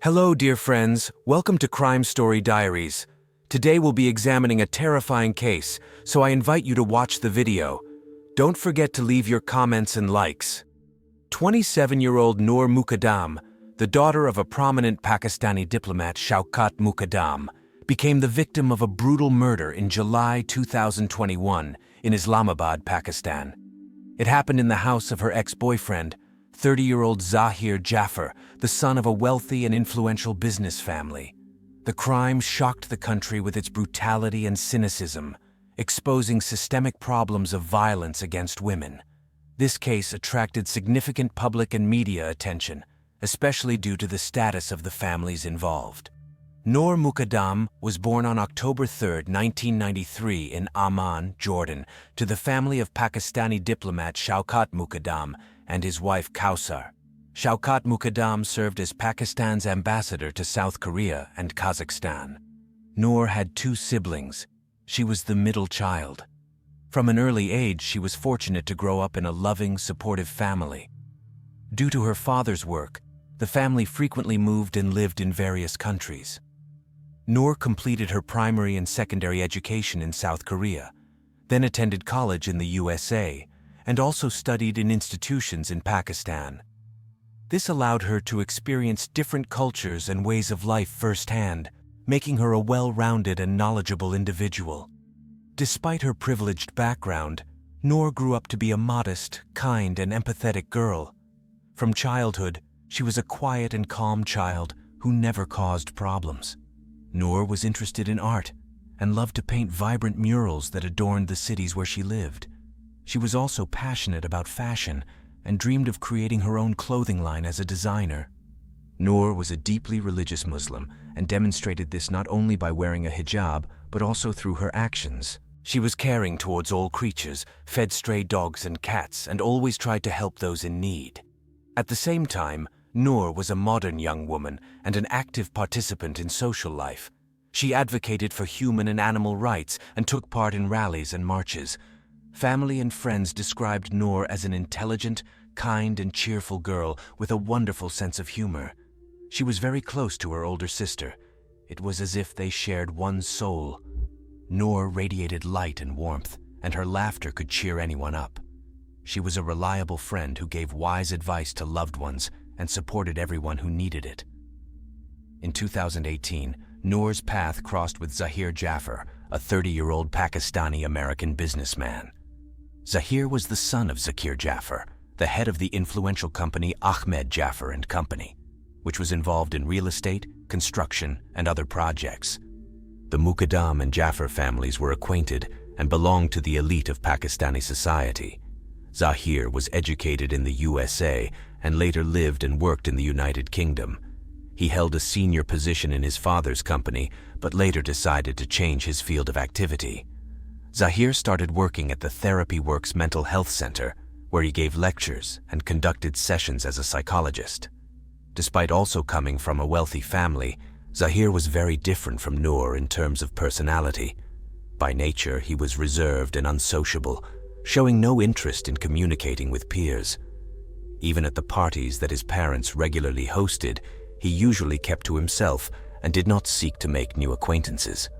Hello, dear friends. Welcome to Crime Story Diaries. Today we'll be examining a terrifying case, so I invite you to watch the video. Don't forget to leave your comments and likes. 27-year-old Noor Muqaddam, the daughter of a prominent Pakistani diplomat Shaukat Muqaddam, became the victim of a brutal murder in July 2021 in Islamabad, Pakistan. It happened in the house of her ex-boyfriend, 30-year-old Zahir Jaffer, the son of a wealthy and influential business family. The crime shocked the country with its brutality and cynicism, exposing systemic problems of violence against women. This case attracted significant public and media attention, especially due to the status of the families involved. Noor Muqaddam was born on October 3, 1993 in Amman, Jordan, to the family of Pakistani diplomat Shaukat Muqaddam and his wife Kausar. Shaukat Muqaddam served as Pakistan's ambassador to South Korea and Kazakhstan. Noor had two siblings. She was the middle child. From an early age, she was fortunate to grow up in a loving, supportive family. Due to her father's work, the family frequently moved and lived in various countries. Noor completed her primary and secondary education in South Korea, then attended college in the USA, and also studied in institutions in Pakistan. This allowed her to experience different cultures and ways of life firsthand, making her a well-rounded and knowledgeable individual. Despite her privileged background, Noor grew up to be a modest, kind, and empathetic girl. From childhood, she was a quiet and calm child who never caused problems. Noor was interested in art and loved to paint vibrant murals that adorned the cities where she lived. She was also passionate about fashion and dreamed of creating her own clothing line as a designer. Noor was a deeply religious Muslim and demonstrated this not only by wearing a hijab, but also through her actions. She was caring towards all creatures, fed stray dogs and cats, and always tried to help those in need. At the same time, Noor was a modern young woman and an active participant in social life. She advocated for human and animal rights and took part in rallies and marches. Family and friends described Noor as an intelligent, kind, and cheerful girl with a wonderful sense of humor. She was very close to her older sister. It was as if they shared one soul. Noor radiated light and warmth, and her laughter could cheer anyone up. She was a reliable friend who gave wise advice to loved ones and supported everyone who needed it. In 2018, Noor's path crossed with Zahir Jaffer, a 30-year-old Pakistani-American businessman. Zahir was the son of Zakir Jaffer, the head of the influential company Ahmed Jaffer & Company, which was involved in real estate, construction, and other projects. The Muqaddam and Jaffer families were acquainted and belonged to the elite of Pakistani society. Zahir was educated in the USA and later lived and worked in the United Kingdom. He held a senior position in his father's company, but later decided to change his field of activity. Zahir started working at the Therapy Works Mental Health Center, where he gave lectures and conducted sessions as a psychologist. Despite also coming from a wealthy family, Zahir was very different from Noor in terms of personality. By nature, he was reserved and unsociable, showing no interest in communicating with peers. Even at the parties that his parents regularly hosted, he usually kept to himself and did not seek to make new acquaintances.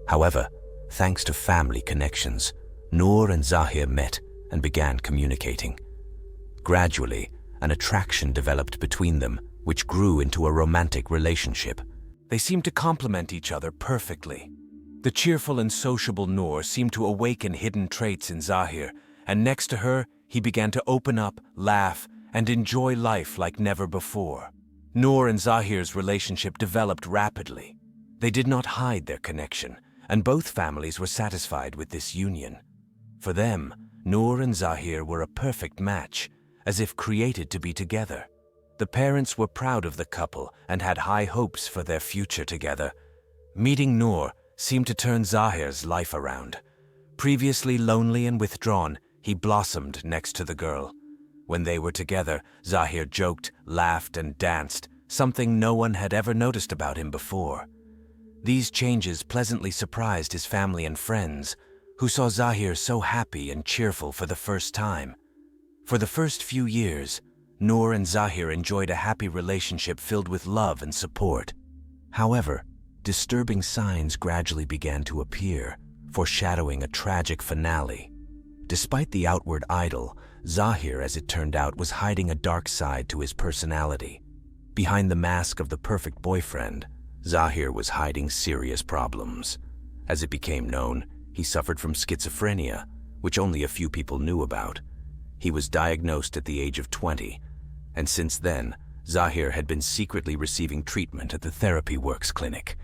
However, thanks to family connections, Noor and Zahir met and began communicating. Gradually, an attraction developed between them, which grew into a romantic relationship. They seemed to complement each other perfectly. The cheerful and sociable Noor seemed to awaken hidden traits in Zahir, and next to her, he began to open up, laugh, and enjoy life like never before. Noor and Zahir's relationship developed rapidly. They did not hide their connection, and both families were satisfied with this union. For them, Noor and Zahir were a perfect match, as if created to be together. The parents were proud of the couple and had high hopes for their future together. Meeting Noor seemed to turn Zahir's life around. Previously lonely and withdrawn, he blossomed next to the girl. When they were together, Zahir joked, laughed, and danced, something no one had ever noticed about him before. These changes pleasantly surprised his family and friends, who saw Zahir so happy and cheerful for the first time. For the first few years, Noor and Zahir enjoyed a happy relationship filled with love and support. However, disturbing signs gradually began to appear, foreshadowing a tragic finale. Despite the outward idol, Zahir, as it turned out, was hiding a dark side to his personality. Behind the mask of the perfect boyfriend, Zahir was hiding serious problems. As it became known, he suffered from schizophrenia, which only a few people knew about. He was diagnosed at the age of 20, and since then, Zahir had been secretly receiving treatment at the Therapy Works clinic.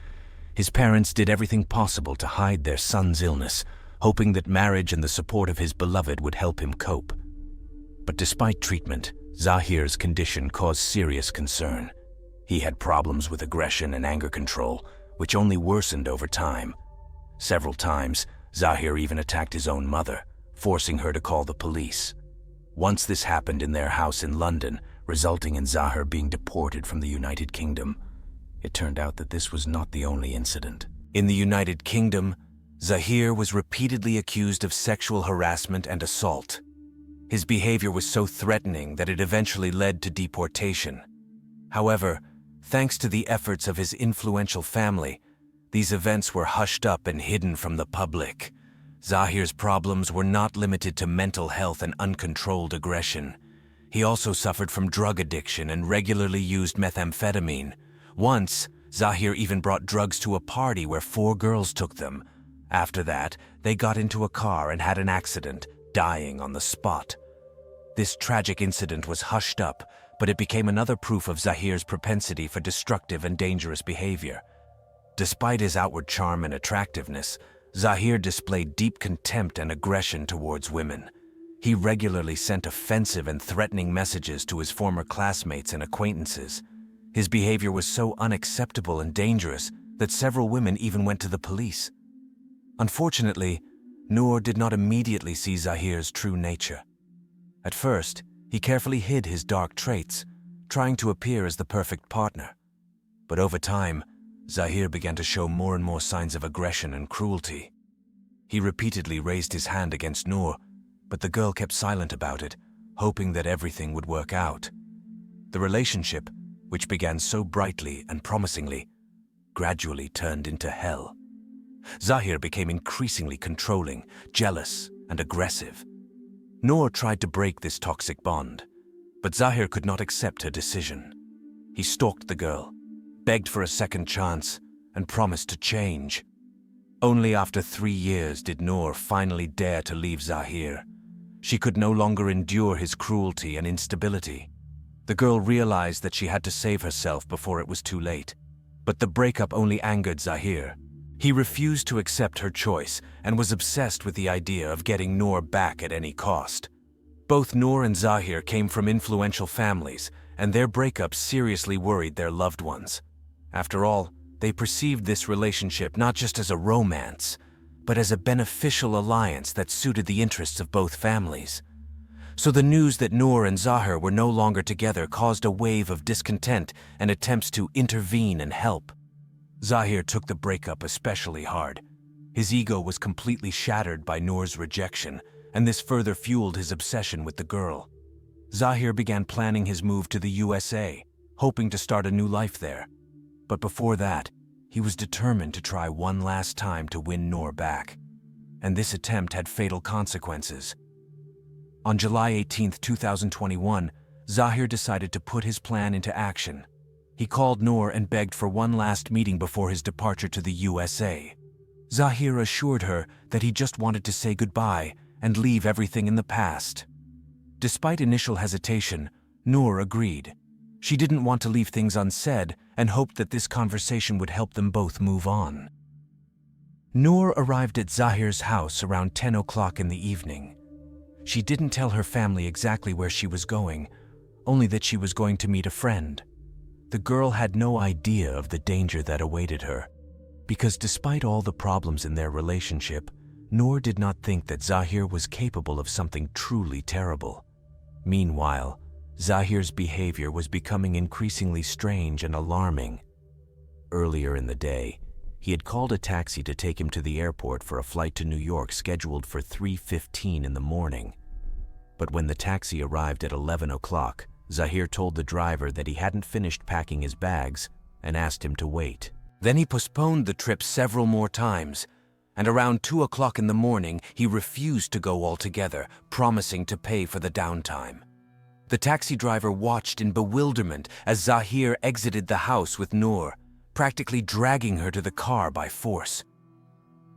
His parents did everything possible to hide their son's illness, hoping that marriage and the support of his beloved would help him cope. But despite treatment, Zahir's condition caused serious concern. He had problems with aggression and anger control, which only worsened over time. Several times, Zahir even attacked his own mother, forcing her to call the police. Once this happened in their house in London, resulting in Zahir being deported from the United Kingdom. It turned out that this was not the only incident. In the United Kingdom, Zahir was repeatedly accused of sexual harassment and assault. His behavior was so threatening that it eventually led to deportation. However, thanks to the efforts of his influential family, these events were hushed up and hidden from the public. Zahir's problems were not limited to mental health and uncontrolled aggression. He also suffered from drug addiction and regularly used methamphetamine. Once, Zahir even brought drugs to a party where 4 girls took them. After that, they got into a car and had an accident, dying on the spot. This tragic incident was hushed up, but it became another proof of Zahir's propensity for destructive and dangerous behavior. Despite his outward charm and attractiveness, Zahir displayed deep contempt and aggression towards women. He regularly sent offensive and threatening messages to his former classmates and acquaintances. His behavior was so unacceptable and dangerous that several women even went to the police. Unfortunately, Noor did not immediately see Zahir's true nature. At first, he carefully hid his dark traits, trying to appear as the perfect partner. But over time, Zahir began to show more and more signs of aggression and cruelty. He repeatedly raised his hand against Noor, but the girl kept silent about it, hoping that everything would work out. The relationship, which began so brightly and promisingly, gradually turned into hell. Zahir became increasingly controlling, jealous, and aggressive. Noor tried to break this toxic bond, but Zahir could not accept her decision. He stalked the girl, begged for a second chance, and promised to change. Only after 3 years did Noor finally dare to leave Zahir. She could no longer endure his cruelty and instability. The girl realized that she had to save herself before it was too late. But the breakup only angered Zahir. He refused to accept her choice and was obsessed with the idea of getting Noor back at any cost. Both Noor and Zahir came from influential families, and their breakup seriously worried their loved ones. After all, they perceived this relationship not just as a romance, but as a beneficial alliance that suited the interests of both families. So the news that Noor and Zahir were no longer together caused a wave of discontent and attempts to intervene and help. Zahir took the breakup especially hard. His ego was completely shattered by Noor's rejection, and this further fueled his obsession with the girl. Zahir began planning his move to the USA, hoping to start a new life there. But before that, he was determined to try one last time to win Noor back. And this attempt had fatal consequences. On July 18, 2021, Zahir decided to put his plan into action. He called Noor and begged for one last meeting before his departure to the USA. Zahir assured her that he just wanted to say goodbye and leave everything in the past. Despite initial hesitation, Noor agreed. She didn't want to leave things unsaid and hoped that this conversation would help them both move on. Noor arrived at Zahir's house around 10 o'clock in the evening. She didn't tell her family exactly where she was going, only that she was going to meet a friend. The girl had no idea of the danger that awaited her, because despite all the problems in their relationship, Noor did not think that Zahir was capable of something truly terrible. Meanwhile, Zahir's behavior was becoming increasingly strange and alarming. Earlier in the day, he had called a taxi to take him to the airport for a flight to New York scheduled for 3:15 in the morning. But when the taxi arrived at 11 o'clock, Zahir told the driver that he hadn't finished packing his bags and asked him to wait. Then he postponed the trip several more times, and around 2 o'clock in the morning, he refused to go altogether, promising to pay for the downtime. The taxi driver watched in bewilderment as Zahir exited the house with Noor, practically dragging her to the car by force.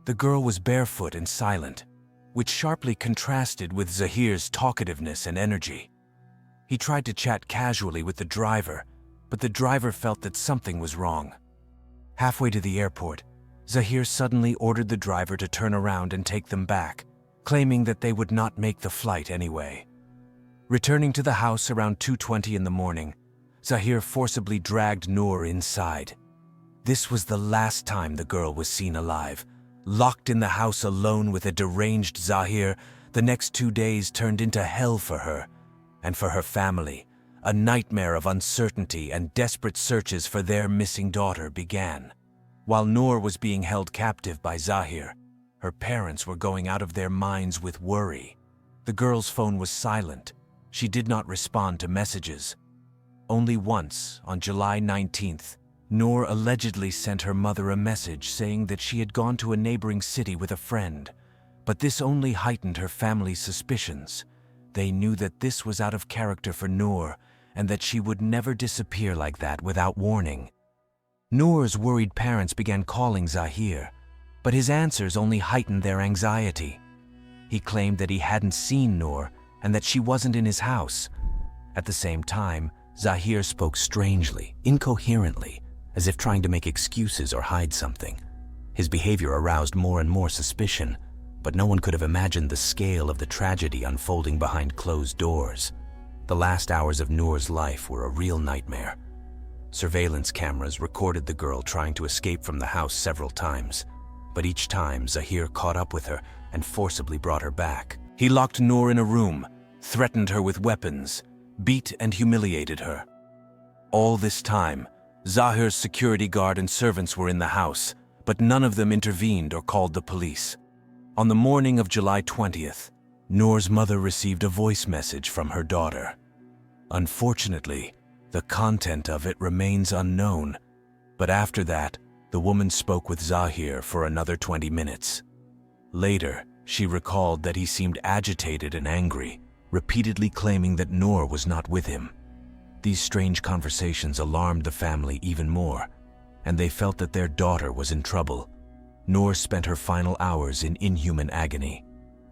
The girl was barefoot and silent, which sharply contrasted with Zahir's talkativeness and energy. He tried to chat casually with the driver, but the driver felt that something was wrong. Halfway to the airport, Zahir suddenly ordered the driver to turn around and take them back, claiming that they would not make the flight anyway. Returning to the house around 2:20 in the morning, Zahir forcibly dragged Noor inside. This was the last time the girl was seen alive. Locked in the house alone with a deranged Zahir, the next 2 days turned into hell for her and for her family. A nightmare of uncertainty and desperate searches for their missing daughter began. While Noor was being held captive by Zahir, her parents were going out of their minds with worry. The girl's phone was silent. She did not respond to messages. Only once, on July 19th, Noor allegedly sent her mother a message saying that she had gone to a neighboring city with a friend, but this only heightened her family's suspicions. They knew that this was out of character for Noor and that she would never disappear like that without warning. Noor's worried parents began calling Zahir, but his answers only heightened their anxiety. He claimed that he hadn't seen Noor and that she wasn't in his house. At the same time, Zahir spoke strangely, incoherently, as if trying to make excuses or hide something. His behavior aroused more and more suspicion, but no one could have imagined the scale of the tragedy unfolding behind closed doors. The last hours of Noor's life were a real nightmare. Surveillance cameras recorded the girl trying to escape from the house several times, but each time Zahir caught up with her and forcibly brought her back. He locked Noor in a room, threatened her with weapons, beat and humiliated her. All this time, Zahir's security guard and servants were in the house, but none of them intervened or called the police. On the morning of July 20th, Noor's mother received a voice message from her daughter. Unfortunately, the content of it remains unknown, but after that, the woman spoke with Zahir for another 20 minutes. Later, she recalled that he seemed agitated and angry, repeatedly claiming that Noor was not with him. These strange conversations alarmed the family even more, and they felt that their daughter was in trouble. Noor spent her final hours in inhuman agony.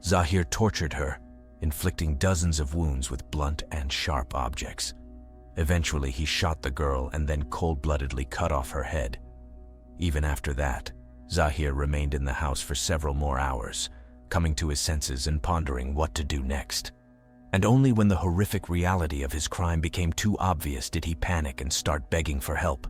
Zahir tortured her, inflicting dozens of wounds with blunt and sharp objects. Eventually, he shot the girl and then cold-bloodedly cut off her head. Even after that, Zahir remained in the house for several more hours, coming to his senses and pondering what to do next. And only when the horrific reality of his crime became too obvious did he panic and start begging for help.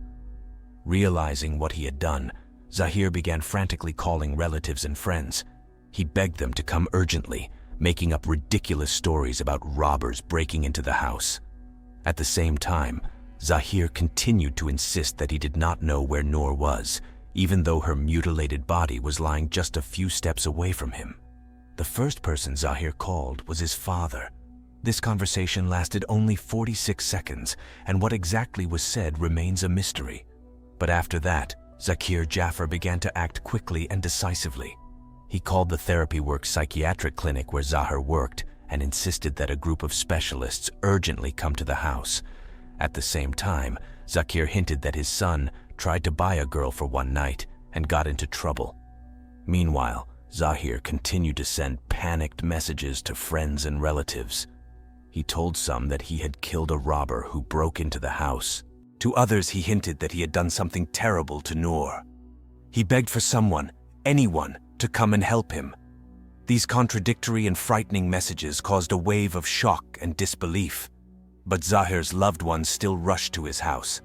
Realizing what he had done, Zahir began frantically calling relatives and friends. He begged them to come urgently, making up ridiculous stories about robbers breaking into the house. At the same time, Zahir continued to insist that he did not know where Noor was, even though her mutilated body was lying just a few steps away from him. The first person Zahir called was his father. This conversation lasted only 46 seconds, and what exactly was said remains a mystery. But after that, Zakir Jaffer began to act quickly and decisively. He called the Therapy Works psychiatric clinic where Zahir worked and insisted that a group of specialists urgently come to the house. At the same time, Zakir hinted that his son tried to buy a girl for one night and got into trouble. Meanwhile, Zahir continued to send panicked messages to friends and relatives. He told some that he had killed a robber who broke into the house. To others, he hinted that he had done something terrible to Noor. He begged for someone, anyone, to come and help him. These contradictory and frightening messages caused a wave of shock and disbelief. But Zahir's loved ones still rushed to his house.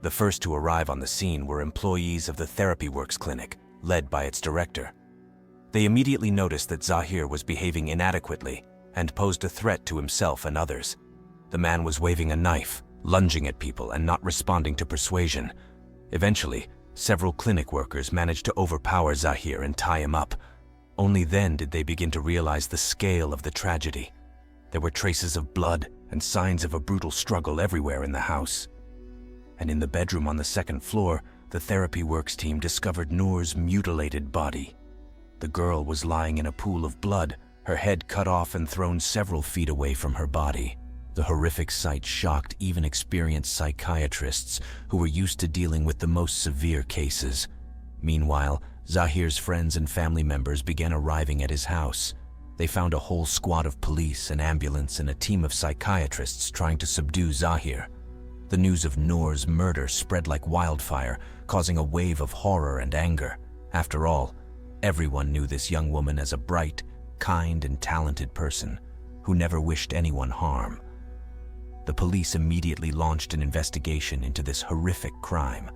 The first to arrive on the scene were employees of the Therapy Works clinic, led by its director. They immediately noticed that Zahir was behaving inadequately and posed a threat to himself and others. The man was waving a knife, lunging at people, and not responding to persuasion. Eventually, several clinic workers managed to overpower Zahir and tie him up. Only then did they begin to realize the scale of the tragedy. There were traces of blood and signs of a brutal struggle everywhere in the house. And in the bedroom on the second floor, the therapy works team discovered Noor's mutilated body. The girl was lying in a pool of blood, her head cut off and thrown several feet away from her body. The horrific sight shocked even experienced psychiatrists who were used to dealing with the most severe cases. Meanwhile, Zahir's friends and family members began arriving at his house. They found a whole squad of police, an ambulance, and a team of psychiatrists trying to subdue Zahir. The news of Noor's murder spread like wildfire, causing a wave of horror and anger. After all, everyone knew this young woman as a bright, kind, and talented person who never wished anyone harm. The police immediately launched an investigation into this horrific crime.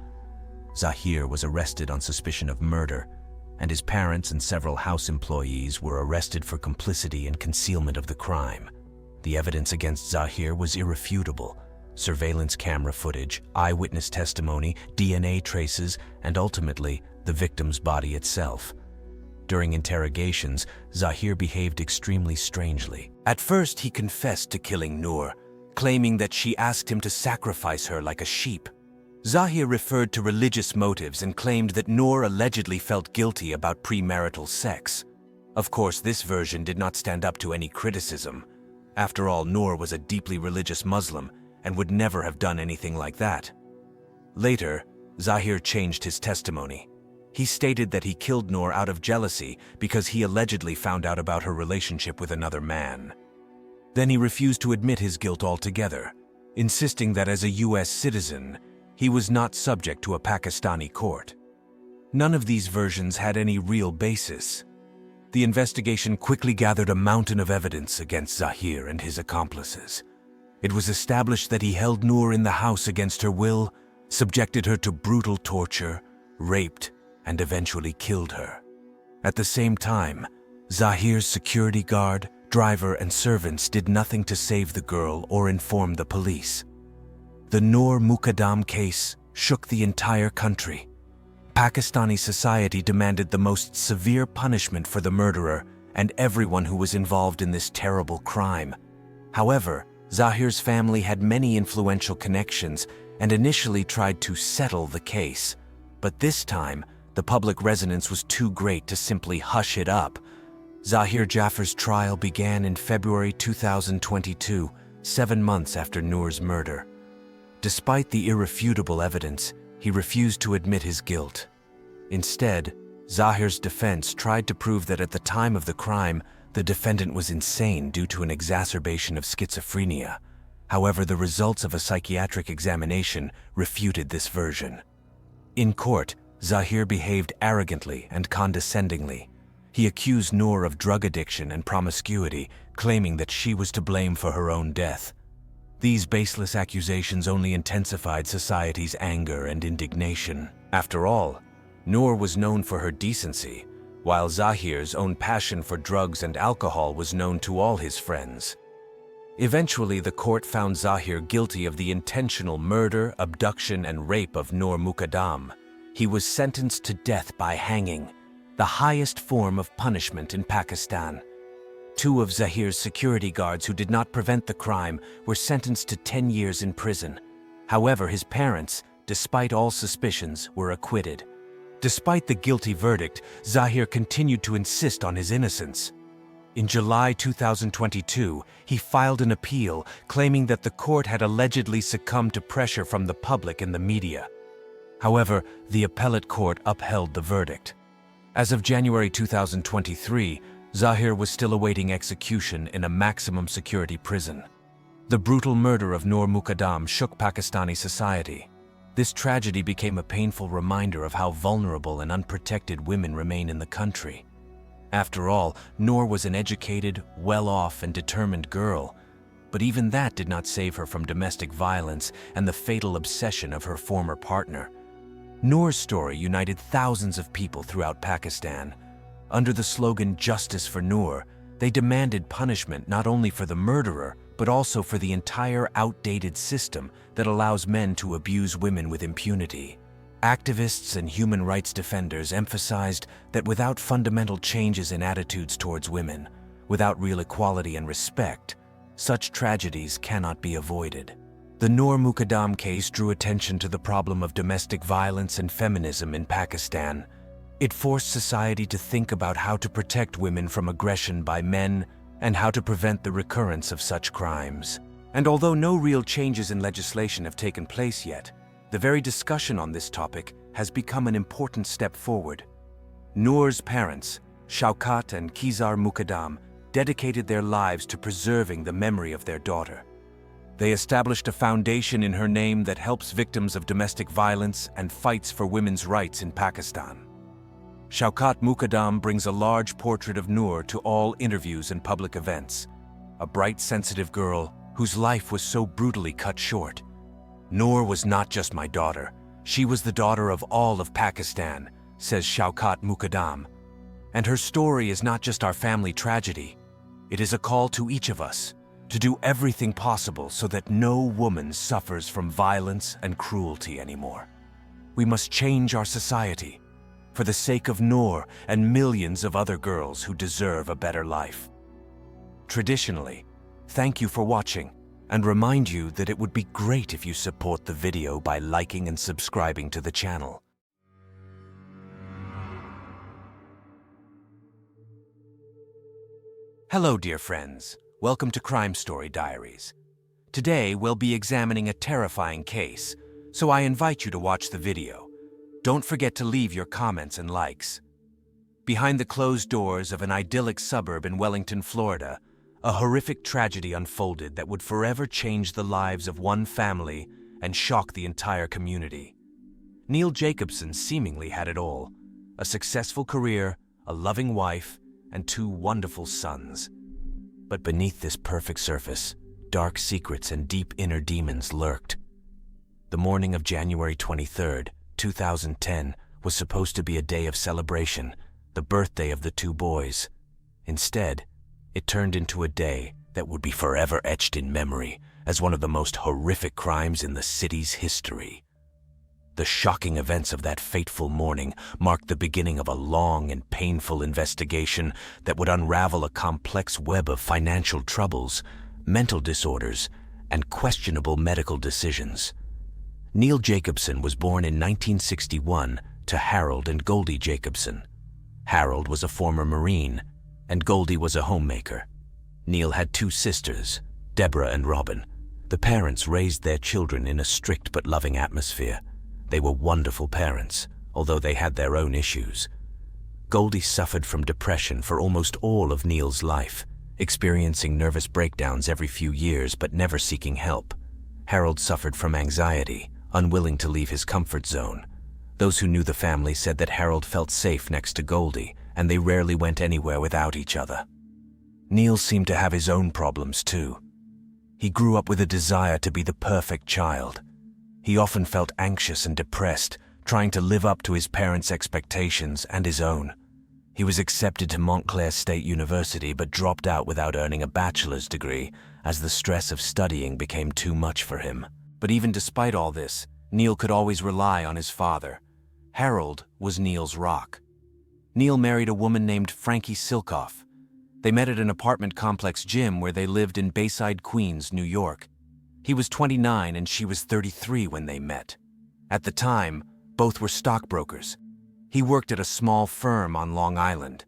Zahir was arrested on suspicion of murder, and his parents and several house employees were arrested for complicity and concealment of the crime. The evidence against Zahir was irrefutable. Surveillance camera footage, eyewitness testimony, DNA traces, and ultimately, the victim's body itself. During interrogations, Zahir behaved extremely strangely. At first, he confessed to killing Noor, claiming that she asked him to sacrifice her like a sheep. Zahir referred to religious motives and claimed that Noor allegedly felt guilty about premarital sex. Of course, this version did not stand up to any criticism. After all, Noor was a deeply religious Muslim and would never have done anything like that. Later, Zahir changed his testimony. He stated that he killed Noor out of jealousy because he allegedly found out about her relationship with another man. Then he refused to admit his guilt altogether, insisting that as a US citizen, he was not subject to a Pakistani court. None of these versions had any real basis. The investigation quickly gathered a mountain of evidence against Zahir and his accomplices. It was established that he held Noor in the house against her will, subjected her to brutal torture, raped, and eventually killed her. At the same time, Zahir's security guard, driver, and servants did nothing to save the girl or inform the police. The Noor Muqaddam case shook the entire country. Pakistani society demanded the most severe punishment for the murderer and everyone who was involved in this terrible crime. However, Zahir's family had many influential connections and initially tried to settle the case. But this time, the public resonance was too great to simply hush it up. Zahir Jaffer's trial began in February 2022, 7 months after Noor's murder. Despite the irrefutable evidence, he refused to admit his guilt. Instead, Zahir's defense tried to prove that at the time of the crime, the defendant was insane due to an exacerbation of schizophrenia. However, the results of a psychiatric examination refuted this version. In court, Zahir behaved arrogantly and condescendingly. He accused Noor of drug addiction and promiscuity, claiming that she was to blame for her own death. These baseless accusations only intensified society's anger and indignation. After all, Noor was known for her decency, while Zahir's own passion for drugs and alcohol was known to all his friends. Eventually, the court found Zahir guilty of the intentional murder, abduction, and rape of Noor Muqaddam. He was sentenced to death by hanging, the highest form of punishment in Pakistan. 2 of Zahir's security guards who did not prevent the crime were sentenced to 10 years in prison. However, his parents, despite all suspicions, were acquitted. Despite the guilty verdict, Zahir continued to insist on his innocence. In July 2022, he filed an appeal claiming that the court had allegedly succumbed to pressure from the public and the media. However, the appellate court upheld the verdict. As of January 2023, Zahir was still awaiting execution in a maximum security prison. The brutal murder of Noor Muqaddam shook Pakistani society. This tragedy became a painful reminder of how vulnerable and unprotected women remain in the country. After all, Noor was an educated, well-off, and determined girl. But even that did not save her from domestic violence and the fatal obsession of her former partner. Noor's story united thousands of people throughout Pakistan. Under the slogan "Justice for Noor," they demanded punishment not only for the murderer, but also for the entire outdated system that allows men to abuse women with impunity. Activists and human rights defenders emphasized that without fundamental changes in attitudes towards women, without real equality and respect, such tragedies cannot be avoided. The Noor Muqaddam case drew attention to the problem of domestic violence and feminism in Pakistan. It forced society to think about how to protect women from aggression by men and how to prevent the recurrence of such crimes. And although no real changes in legislation have taken place yet, the very discussion on this topic has become an important step forward. Noor's parents, Shaukat and Kizar Muqaddam, dedicated their lives to preserving the memory of their daughter. They established a foundation in her name that helps victims of domestic violence and fights for women's rights in Pakistan. Shaukat Muqaddam brings a large portrait of Noor to all interviews and public events, a bright, sensitive girl whose life was so brutally cut short. Noor was not just my daughter, she was the daughter of all of Pakistan, says Shaukat Muqaddam. And her story is not just our family tragedy, it is a call to each of us to do everything possible so that no woman suffers from violence and cruelty anymore. We must change our society for the sake of Noor and millions of other girls who deserve a better life. Traditionally, thank you for watching, and remind you that it would be great if you support the video by liking and subscribing to the channel. Hello, dear friends. Welcome to Crime Story Diaries. Today, we'll be examining a terrifying case, so I invite you to watch the video. Don't forget to leave your comments and likes. Behind the closed doors of an idyllic suburb in Wellington, Florida, a horrific tragedy unfolded that would forever change the lives of one family and shock the entire community. Neil Jacobson seemingly had it all: a successful career, a loving wife, and 2 wonderful sons. But beneath this perfect surface, dark secrets and deep inner demons lurked. The morning of January 23rd, 2010 was supposed to be a day of celebration, the birthday of the 2 boys. Instead, it turned into a day that would be forever etched in memory as one of the most horrific crimes in the city's history. The shocking events of that fateful morning marked the beginning of a long and painful investigation that would unravel a complex web of financial troubles, mental disorders, and questionable medical decisions. Neil Jacobson was born in 1961 to Harold and Goldie Jacobson. Harold was a former Marine, and Goldie was a homemaker. Neil had 2 sisters, Deborah and Robin. The parents raised their children in a strict but loving atmosphere. They were wonderful parents, although they had their own issues. Goldie suffered from depression for almost all of Neil's life, experiencing nervous breakdowns every few years but never seeking help. Harold suffered from anxiety, unwilling to leave his comfort zone. Those who knew the family said that Harold felt safe next to Goldie, and they rarely went anywhere without each other. Neil seemed to have his own problems too. He grew up with a desire to be the perfect child. He often felt anxious and depressed, trying to live up to his parents' expectations and his own. He was accepted to Montclair State University but dropped out without earning a bachelor's degree as the stress of studying became too much for him. But even despite all this, Neil could always rely on his father. Harold was Neil's rock. Neil married a woman named Frankie Silkoff. They met at an apartment complex gym where they lived in Bayside, Queens, New York. He was 29 and she was 33 when they met. At the time, both were stockbrokers. He worked at a small firm on Long Island.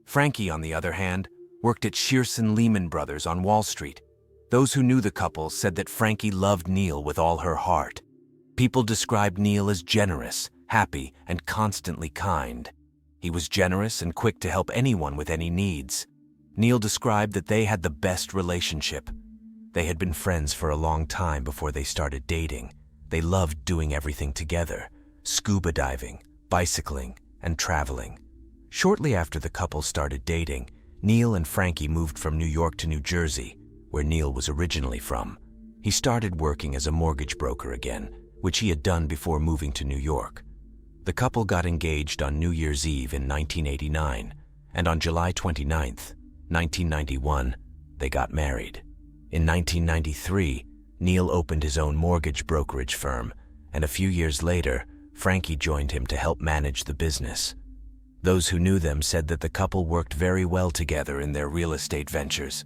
Frankie, on the other hand, worked at Shearson Lehman Brothers on Wall Street. Those who knew the couple said that Frankie loved Neil with all her heart. People described Neil as generous, happy, and constantly kind. He was generous and quick to help anyone with any needs. Neil described that they had the best relationship. They had been friends for a long time before they started dating. They loved doing everything together: scuba diving, bicycling, and traveling. Shortly after the couple started dating, Neil and Frankie moved from New York to New Jersey, where Neil was originally from. He started working as a mortgage broker again, which he had done before moving to New York. The couple got engaged on New Year's Eve in 1989, and on July 29th, 1991, they got married. In 1993, Neil opened his own mortgage brokerage firm, and a few years later, Frankie joined him to help manage the business. Those who knew them said that the couple worked very well together in their real estate ventures.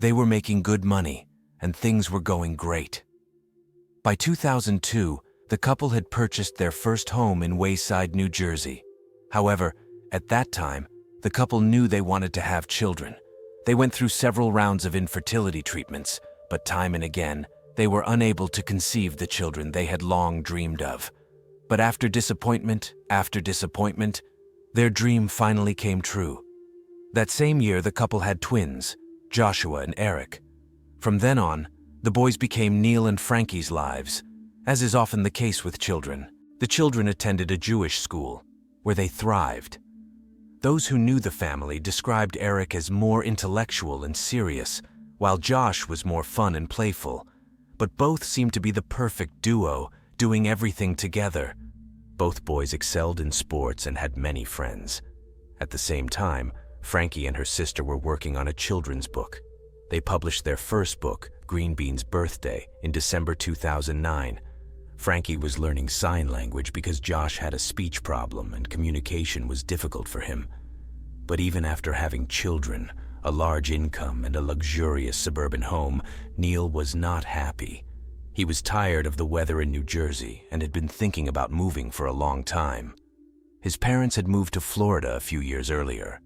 They were making good money, and things were going great. By 2002, the couple had purchased their first home in Wayside, New Jersey. However, at that time, the couple knew they wanted to have children. They went through several rounds of infertility treatments, but time and again, they were unable to conceive the children they had long dreamed of. But after disappointment, their dream finally came true. That same year, the couple had twins, Joshua and Eric. From then on, the boys became Neil and Frankie's lives. As is often the case with children, the children attended a Jewish school, where they thrived. Those who knew the family described Eric as more intellectual and serious, while Josh was more fun and playful. But both seemed to be the perfect duo, doing everything together. Both boys excelled in sports and had many friends. At the same time, Frankie and her sister were working on a children's book. They published their first book, Green Bean's Birthday, in December 2009. Frankie was learning sign language because Josh had a speech problem and communication was difficult for him. But even after having children, a large income, and a luxurious suburban home, Neil was not happy. He was tired of the weather in New Jersey and had been thinking about moving for a long time. His parents had moved to Florida a few years earlier,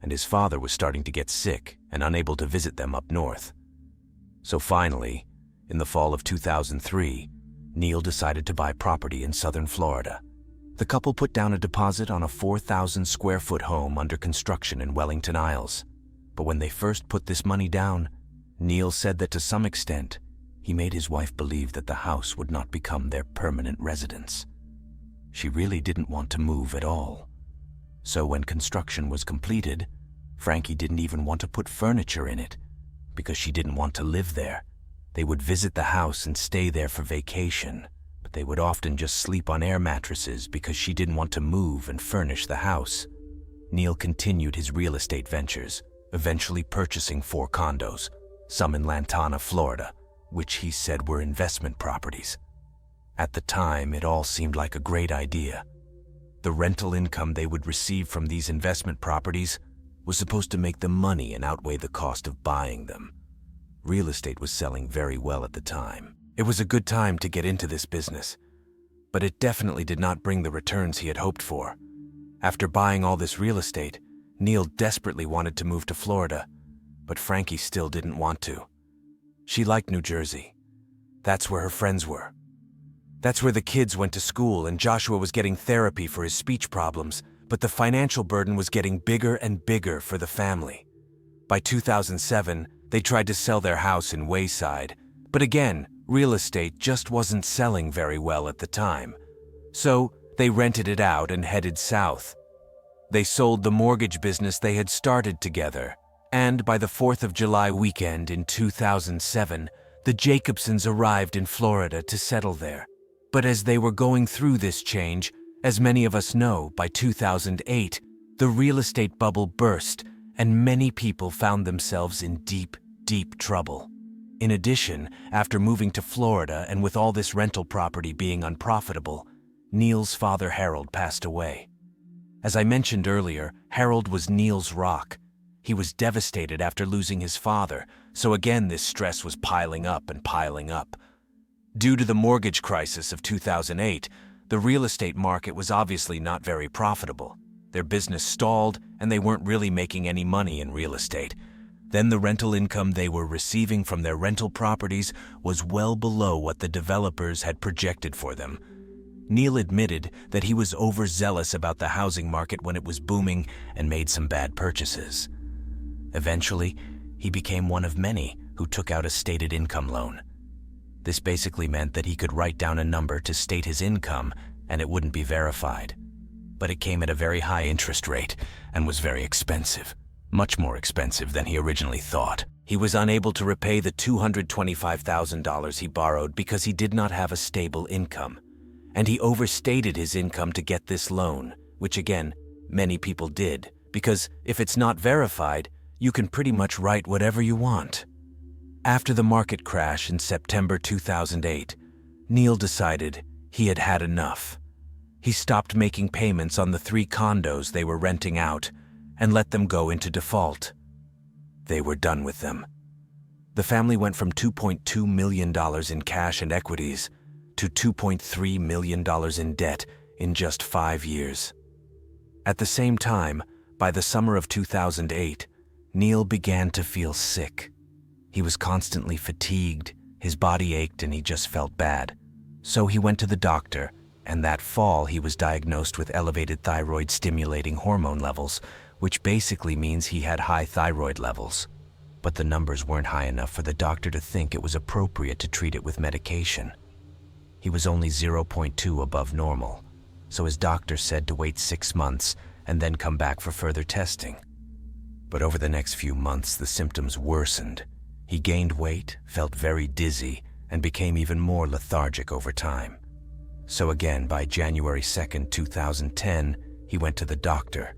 and his father was starting to get sick and unable to visit them up north. So finally, in the fall of 2003, Neil decided to buy property in southern Florida. The couple put down a deposit on a 4,000-square-foot home under construction in Wellington, Isles. But when they first put this money down, Neil said that to some extent, he made his wife believe that the house would not become their permanent residence. She really didn't want to move at all. So when construction was completed, Frankie didn't even want to put furniture in it, because she didn't want to live there. They would visit the house and stay there for vacation, but they would often just sleep on air mattresses because she didn't want to move and furnish the house. Neil continued his real estate ventures, eventually purchasing 4 condos, some in Lantana, Florida, which he said were investment properties. At the time, it all seemed like a great idea. The rental income they would receive from these investment properties was supposed to make them money and outweigh the cost of buying them. Real estate was selling very well at the time. It was a good time to get into this business, but it definitely did not bring the returns he had hoped for. After buying all this real estate, Neil desperately wanted to move to Florida, but Frankie still didn't want to. She liked New Jersey. That's where her friends were. That's where the kids went to school, and Joshua was getting therapy for his speech problems, but the financial burden was getting bigger and bigger for the family. By 2007, they tried to sell their house in Wayside, but again, real estate just wasn't selling very well at the time. So they rented it out and headed south. They sold the mortgage business they had started together, and by the 4th of July weekend in 2007, the Jacobsons arrived in Florida to settle there. But as they were going through this change, as many of us know, by 2008, the real estate bubble burst, and many people found themselves in deep, deep trouble. In addition, after moving to Florida and with all this rental property being unprofitable, Neil's father Harold passed away. As I mentioned earlier, Harold was Neil's rock. He was devastated after losing his father, so again this stress was piling up and piling up. Due to the mortgage crisis of 2008, the real estate market was obviously not very profitable. Their business stalled, and they weren't really making any money in real estate. Then the rental income they were receiving from their rental properties was well below what the developers had projected for them. Neil admitted that he was overzealous about the housing market when it was booming and made some bad purchases. Eventually, he became one of many who took out a stated income loan. This basically meant that he could write down a number to state his income and it wouldn't be verified. But it came at a very high interest rate and was very expensive, much more expensive than he originally thought. He was unable to repay the $225,000 he borrowed because he did not have a stable income. And he overstated his income to get this loan, which again, many people did, because if it's not verified, you can pretty much write whatever you want. After the market crash in September 2008, Neil decided he had had enough. He stopped making payments on the 3 condos they were renting out and let them go into default. They were done with them. The family went from $2.2 million in cash and equities to $2.3 million in debt in just 5 years. At the same time, by the summer of 2008, Neil began to feel sick. He was constantly fatigued, his body ached, and he just felt bad. So he went to the doctor, and that fall he was diagnosed with elevated thyroid-stimulating hormone levels, which basically means he had high thyroid levels. But the numbers weren't high enough for the doctor to think it was appropriate to treat it with medication. He was only 0.2 above normal, so his doctor said to wait 6 months and then come back for further testing. But over the next few months, the symptoms worsened. He gained weight, felt very dizzy, and became even more lethargic over time. So again, by January 2nd, 2010, he went to the doctor.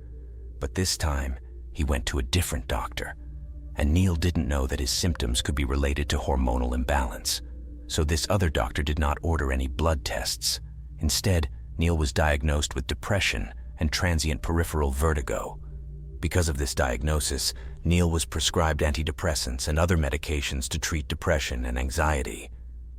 But this time, he went to a different doctor. And Neil didn't know that his symptoms could be related to hormonal imbalance. So this other doctor did not order any blood tests. Instead, Neil was diagnosed with depression and transient peripheral vertigo. Because of this diagnosis, Neil was prescribed antidepressants and other medications to treat depression and anxiety.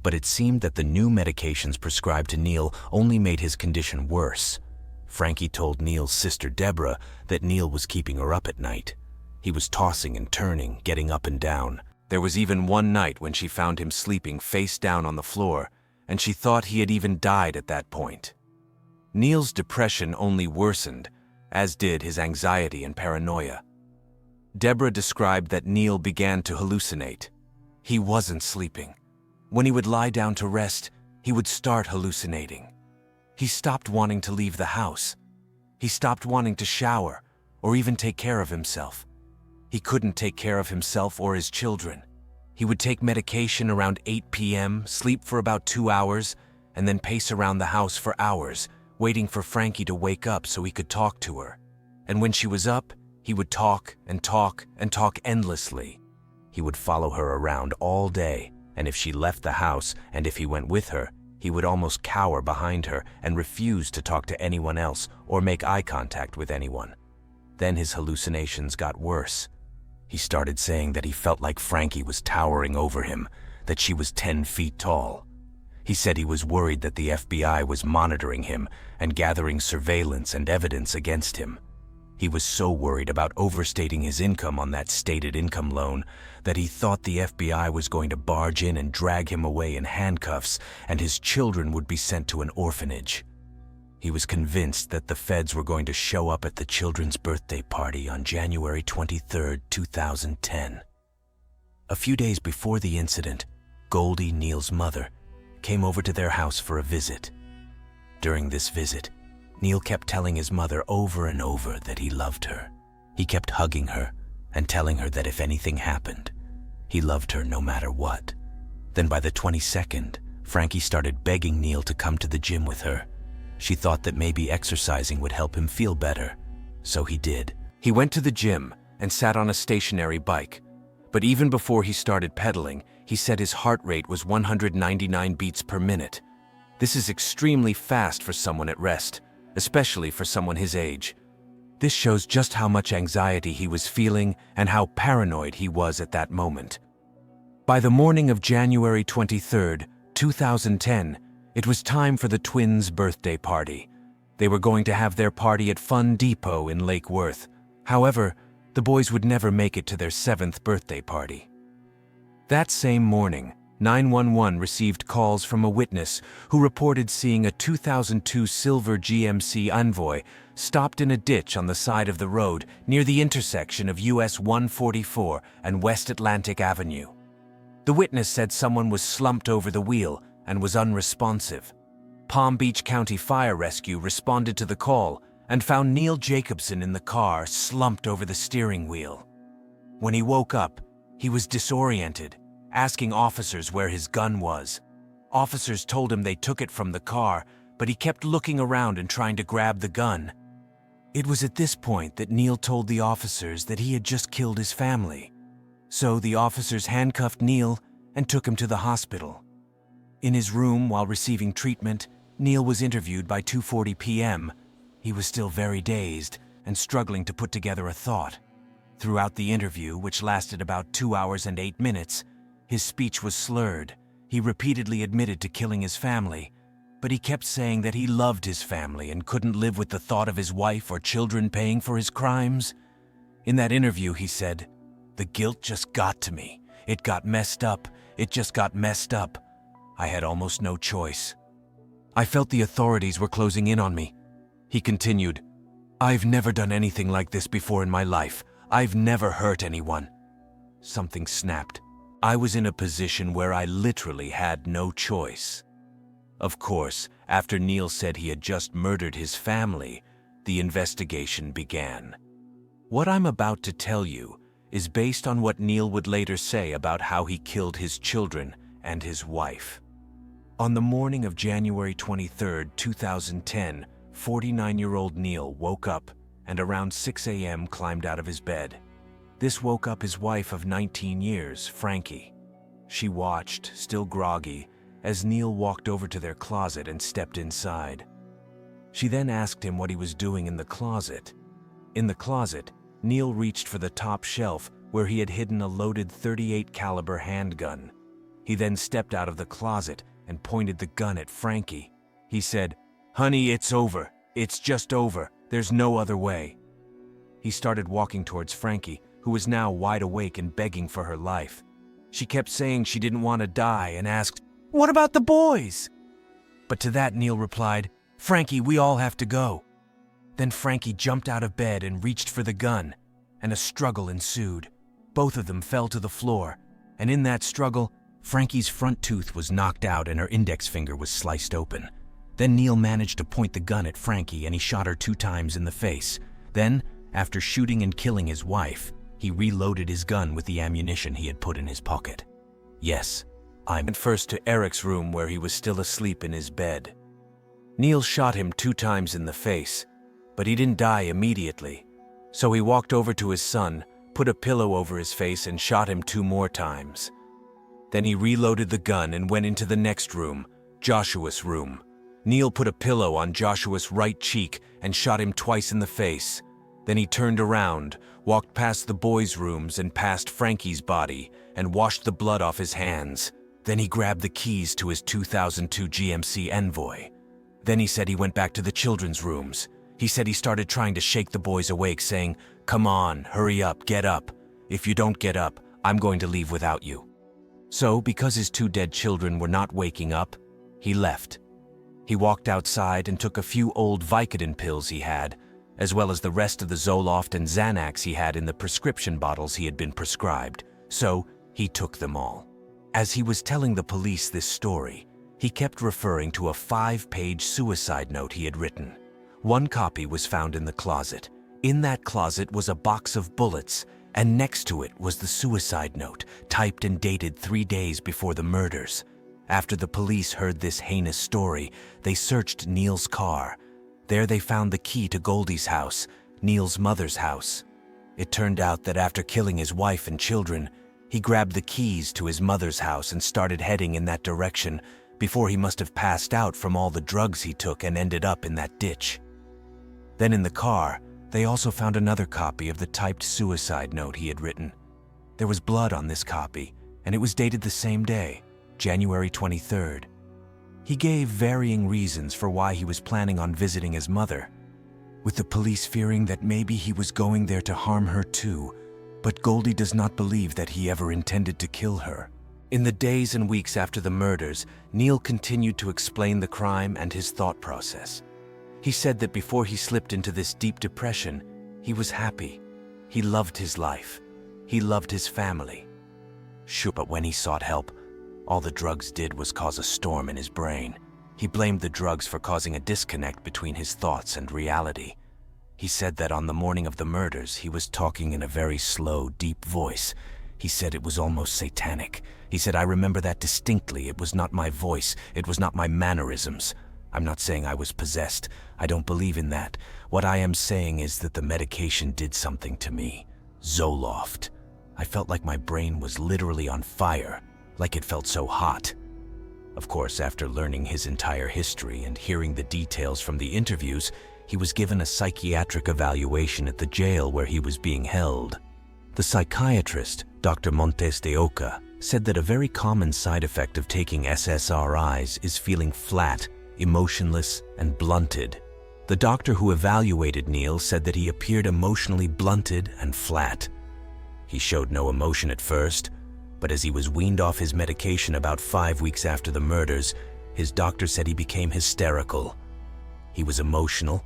But it seemed that the new medications prescribed to Neil only made his condition worse. Frankie told Neil's sister Deborah that Neil was keeping her up at night. He was tossing and turning, getting up and down. There was even one night when she found him sleeping face down on the floor, and she thought he had even died at that point. Neil's depression only worsened, as did his anxiety and paranoia. Deborah described that Neil began to hallucinate. He wasn't sleeping. When he would lie down to rest, he would start hallucinating. He stopped wanting to leave the house. He stopped wanting to shower or even take care of himself. He couldn't take care of himself or his children. He would take medication around 8 p.m., sleep for about 2 hours, and then pace around the house for hours, waiting for Frankie to wake up so he could talk to her. And when she was up, he would talk and talk and talk endlessly. He would follow her around all day, and if she left the house and if he went with her, he would almost cower behind her and refuse to talk to anyone else or make eye contact with anyone. Then his hallucinations got worse. He started saying that he felt like Frankie was towering over him, that she was 10 feet tall. He said he was worried that the FBI was monitoring him and gathering surveillance and evidence against him. He was so worried about overstating his income on that stated income loan that he thought the FBI was going to barge in and drag him away in handcuffs, and his children would be sent to an orphanage. He was convinced that the feds were going to show up at the children's birthday party on January 23, 2010. A few days before the incident, Goldie, Neil's mother, came over to their house for a visit. During this visit, Neil kept telling his mother over and over that he loved her. He kept hugging her and telling her that if anything happened, he loved her no matter what. Then by the 22nd, Frankie started begging Neil to come to the gym with her. She thought that maybe exercising would help him feel better, so he did. He went to the gym and sat on a stationary bike, but even before he started pedaling, he said his heart rate was 199 beats per minute. This is extremely fast for someone at rest, especially for someone his age. This shows just how much anxiety he was feeling and how paranoid he was at that moment. By the morning of January 23, 2010, it was time for the twins' birthday party. They were going to have their party at Fun Depot in Lake Worth. However, the boys would never make it to their 7th birthday party. That same morning, 911 received calls from a witness who reported seeing a 2002 silver GMC Envoy stopped in a ditch on the side of the road near the intersection of US 144 and West Atlantic Avenue. The witness said someone was slumped over the wheel and was unresponsive. Palm Beach County Fire Rescue responded to the call and found Neil Jacobson in the car slumped over the steering wheel. When he woke up, he was disoriented, asking officers where his gun was. Officers told him they took it from the car, but he kept looking around and trying to grab the gun. It was at this point that Neil told the officers that he had just killed his family. So the officers handcuffed Neil and took him to the hospital. In his room while receiving treatment, Neil was interviewed by 2:40 p.m. He was still very dazed and struggling to put together a thought. Throughout the interview, which lasted about 2 hours and 8 minutes, His speech was slurred. He repeatedly admitted to killing his family, but he kept saying that he loved his family and couldn't live with the thought of his wife or children paying for his crimes. In that interview, he said, "The guilt just got to me. It got messed up. It just got messed up. I had almost no choice. I felt the authorities were closing in on me." He continued, "I've never done anything like this before in my life. I've never hurt anyone." Something snapped. I was in a position where I literally had no choice. Of course, after Neil said he had just murdered his family, the investigation began. What I'm about to tell you is based on what Neil would later say about how he killed his children and his wife. On the morning of January 23, 2010, 49-year-old Neil woke up and around 6 a.m. climbed out of his bed. This woke up his wife of 19 years, Frankie. She watched, still groggy, as Neil walked over to their closet and stepped inside. She then asked him what he was doing in the closet. In the closet, Neil reached for the top shelf where he had hidden a loaded .38 caliber handgun. He then stepped out of the closet and pointed the gun at Frankie. He said, "Honey, it's over. It's just over. There's no other way." He started walking towards Frankie, who was now wide awake and begging for her life. She kept saying she didn't want to die and asked, "What about the boys?" But to that, Neil replied, "Frankie, we all have to go." Then Frankie jumped out of bed and reached for the gun, and a struggle ensued. Both of them fell to the floor, and in that struggle, Frankie's front tooth was knocked out and her index finger was sliced open. Then Neil managed to point the gun at Frankie and he shot her 2 times in the face. Then, after shooting and killing his wife, he reloaded his gun with the ammunition he had put in his pocket. Yes, I went first to Eric's room where he was still asleep in his bed. Neil shot him 2 times in the face, but he didn't die immediately. So he walked over to his son, put a pillow over his face and shot him 2 more times. Then he reloaded the gun and went into the next room, Joshua's room. Neil put a pillow on Joshua's right cheek and shot him twice in the face. Then he turned around, walked past the boys' rooms and past Frankie's body and washed the blood off his hands. Then he grabbed the keys to his 2002 GMC Envoy. Then he said he went back to the children's rooms. He said he started trying to shake the boys awake, saying, "Come on, hurry up, get up. If you don't get up, I'm going to leave without you." So, because his 2 dead children were not waking up, he left. He walked outside and took a few old Vicodin pills he had, as well as the rest of the Zoloft and Xanax he had in the prescription bottles he had been prescribed. So, he took them all. As he was telling the police this story, he kept referring to a 5-page suicide note he had written. 1 copy was found in the closet. In that closet was a box of bullets, and next to it was the suicide note, typed and dated 3 days before the murders. After the police heard this heinous story, they searched Neil's car. There they found the key to Goldie's house, Neil's mother's house. It turned out that after killing his wife and children, he grabbed the keys to his mother's house and started heading in that direction before he must have passed out from all the drugs he took and ended up in that ditch. Then in the car, they also found another copy of the typed suicide note he had written. There was blood on this copy, and it was dated the same day, January 23rd. He gave varying reasons for why he was planning on visiting his mother, with the police fearing that maybe he was going there to harm her too, but Goldie does not believe that he ever intended to kill her. In the days and weeks after the murders, Neil continued to explain the crime and his thought process. He said that before he slipped into this deep depression, he was happy. He loved his life. He loved his family. Sure, but when he sought help, all the drugs did was cause a storm in his brain. He blamed the drugs for causing a disconnect between his thoughts and reality. He said that on the morning of the murders, he was talking in a very slow, deep voice. He said it was almost satanic. He said, "I remember that distinctly. It was not my voice. It was not my mannerisms. I'm not saying I was possessed. I don't believe in that. What I am saying is that the medication did something to me. Zoloft. I felt like my brain was literally on fire, like it felt so hot." Of course, after learning his entire history and hearing the details from the interviews, he was given a psychiatric evaluation at the jail where he was being held. The psychiatrist, Dr. Montes de Oca, said that a very common side effect of taking SSRIs is feeling flat, emotionless, and blunted. The doctor who evaluated Neil said that he appeared emotionally blunted and flat. He showed no emotion at first, but as he was weaned off his medication about 5 weeks after the murders, his doctor said he became hysterical. He was emotional,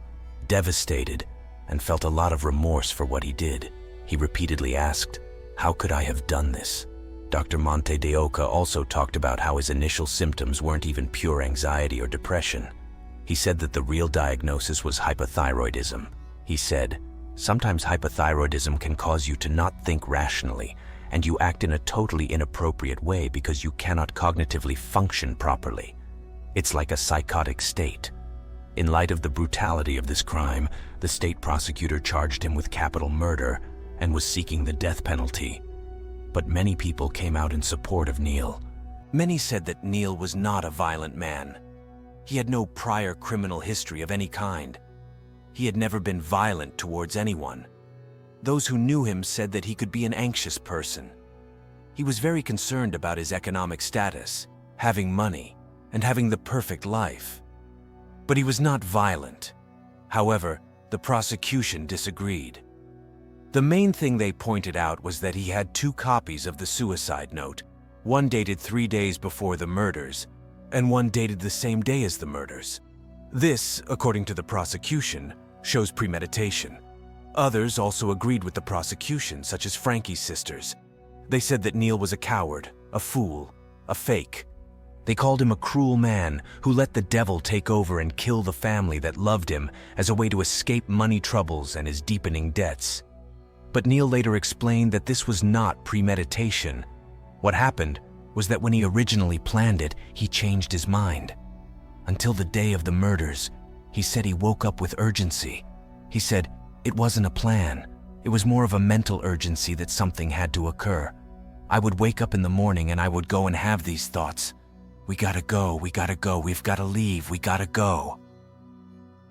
devastated, and felt a lot of remorse for what he did. He repeatedly asked, "How could I have done this?" Dr. Monte de Oca also talked about how his initial symptoms weren't even pure anxiety or depression. He said that the real diagnosis was hypothyroidism. He said, "Sometimes hypothyroidism can cause you to not think rationally, and you act in a totally inappropriate way because you cannot cognitively function properly. It's like a psychotic state." In light of the brutality of this crime, the state prosecutor charged him with capital murder and was seeking the death penalty. But many people came out in support of Neil. Many said that Neil was not a violent man. He had no prior criminal history of any kind. He had never been violent towards anyone. Those who knew him said that he could be an anxious person. He was very concerned about his economic status, having money, and having the perfect life. But he was not violent. However, the prosecution disagreed. The main thing they pointed out was that he had 2 copies of the suicide note, one dated 3 days before the murders, and one dated the same day as the murders. This, according to the prosecution, shows premeditation. Others also agreed with the prosecution, such as Frankie's sisters. They said that Neil was a coward, a fool, a fake. They called him a cruel man who let the devil take over and kill the family that loved him as a way to escape money troubles and his deepening debts. But Neil later explained that this was not premeditation. What happened was that when he originally planned it, he changed his mind. Until the day of the murders, he said he woke up with urgency. He said it wasn't a plan. It was more of a mental urgency that something had to occur. I would wake up in the morning and I would go and have these thoughts. We gotta go, we've gotta leave, we gotta go.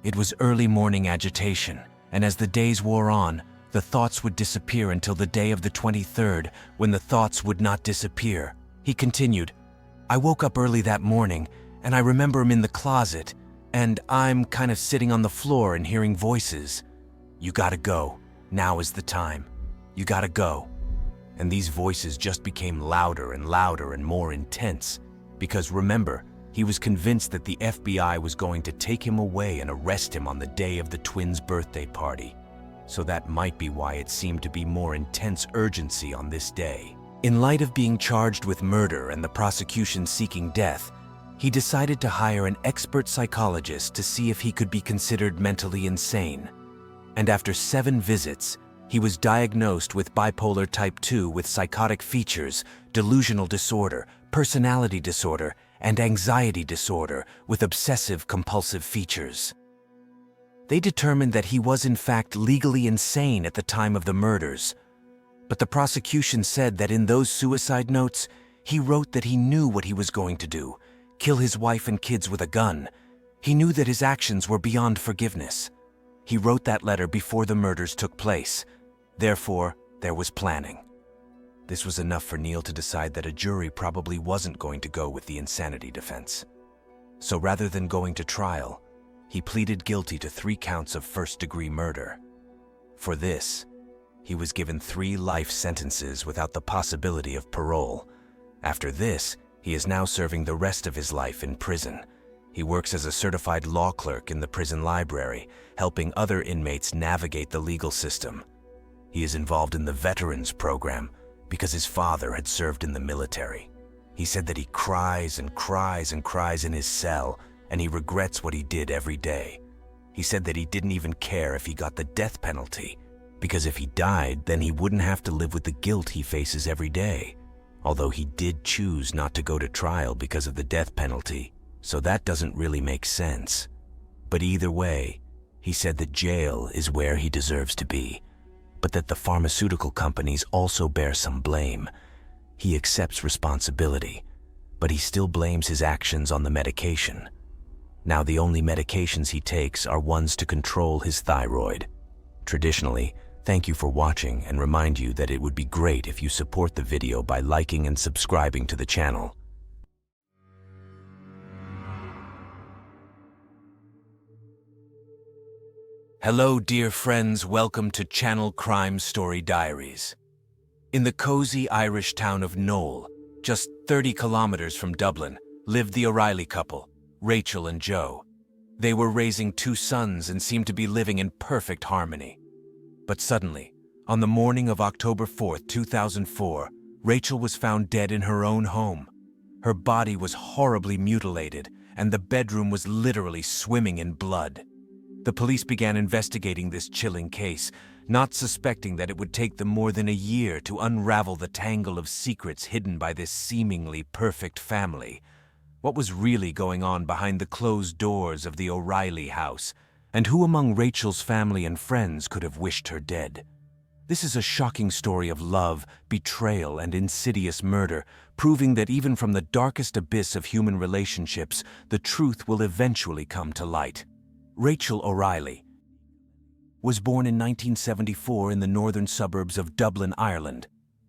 It was early morning agitation, and as the days wore on, the thoughts would disappear until the day of the 23rd, when the thoughts would not disappear. He continued, "I woke up early that morning, and I remember him in the closet, and I'm kind of sitting on the floor and hearing voices. You gotta go. Now is the time. You gotta go." And these voices just became louder and louder and more intense. Because remember, he was convinced that the FBI was going to take him away and arrest him on the day of the twins' birthday party. So that might be why it seemed to be more intense urgency on this day. In light of being charged with murder and the prosecution seeking death, he decided to hire an expert psychologist to see if he could be considered mentally insane. And after 7 visits, he was diagnosed with bipolar type 2 with psychotic features, delusional disorder, personality disorder, and anxiety disorder with obsessive-compulsive features. They determined that he was in fact legally insane at the time of the murders. But the prosecution said that in those suicide notes, he wrote that he knew what he was going to do, kill his wife and kids with a gun. He knew that his actions were beyond forgiveness. He wrote that letter before the murders took place. Therefore, there was planning. This was enough for Neil to decide that a jury probably wasn't going to go with the insanity defense. So rather than going to trial, he pleaded guilty to 3 counts of first-degree murder. For this, he was given 3 life sentences without the possibility of parole. After this, he is now serving the rest of his life in prison. He works as a certified law clerk in the prison library, helping other inmates navigate the legal system. He is involved in the Veterans Program because his father had served in the military. He said that he cries and cries and cries in his cell, and he regrets what he did every day. He said that he didn't even care if he got the death penalty, because if he died, then he wouldn't have to live with the guilt he faces every day. Although he did choose not to go to trial because of the death penalty, so that doesn't really make sense. But either way, he said that jail is where he deserves to be, but that the pharmaceutical companies also bear some blame. He accepts responsibility, but he still blames his actions on the medication. Now the only medications he takes are ones to control his thyroid. Traditionally, Thank you for watching and remind you that it would be great if you support the video by liking and subscribing to the channel. Hello dear friends, welcome to Channel Crime Story Diaries. In the cozy Irish town of Knoll, just 30 kilometers from Dublin, lived the O'Reilly couple, Rachel and Joe. They were raising 2 sons and seemed to be living in perfect harmony. But suddenly, on the morning of October 4th, 2004, Rachel was found dead in her own home. Her body was horribly mutilated, and the bedroom was literally swimming in blood. The police began investigating this chilling case, not suspecting that it would take them more than a year to unravel the tangle of secrets hidden by this seemingly perfect family. What was really going on behind the closed doors of the O'Reilly house, and who among Rachel's family and friends could have wished her dead? This is a shocking story of love, betrayal, and insidious murder, proving that even from the darkest abyss of human relationships, the truth will eventually come to light. Rachel O'Reilly was born in 1974 in the northern suburbs of Dublin, Ireland.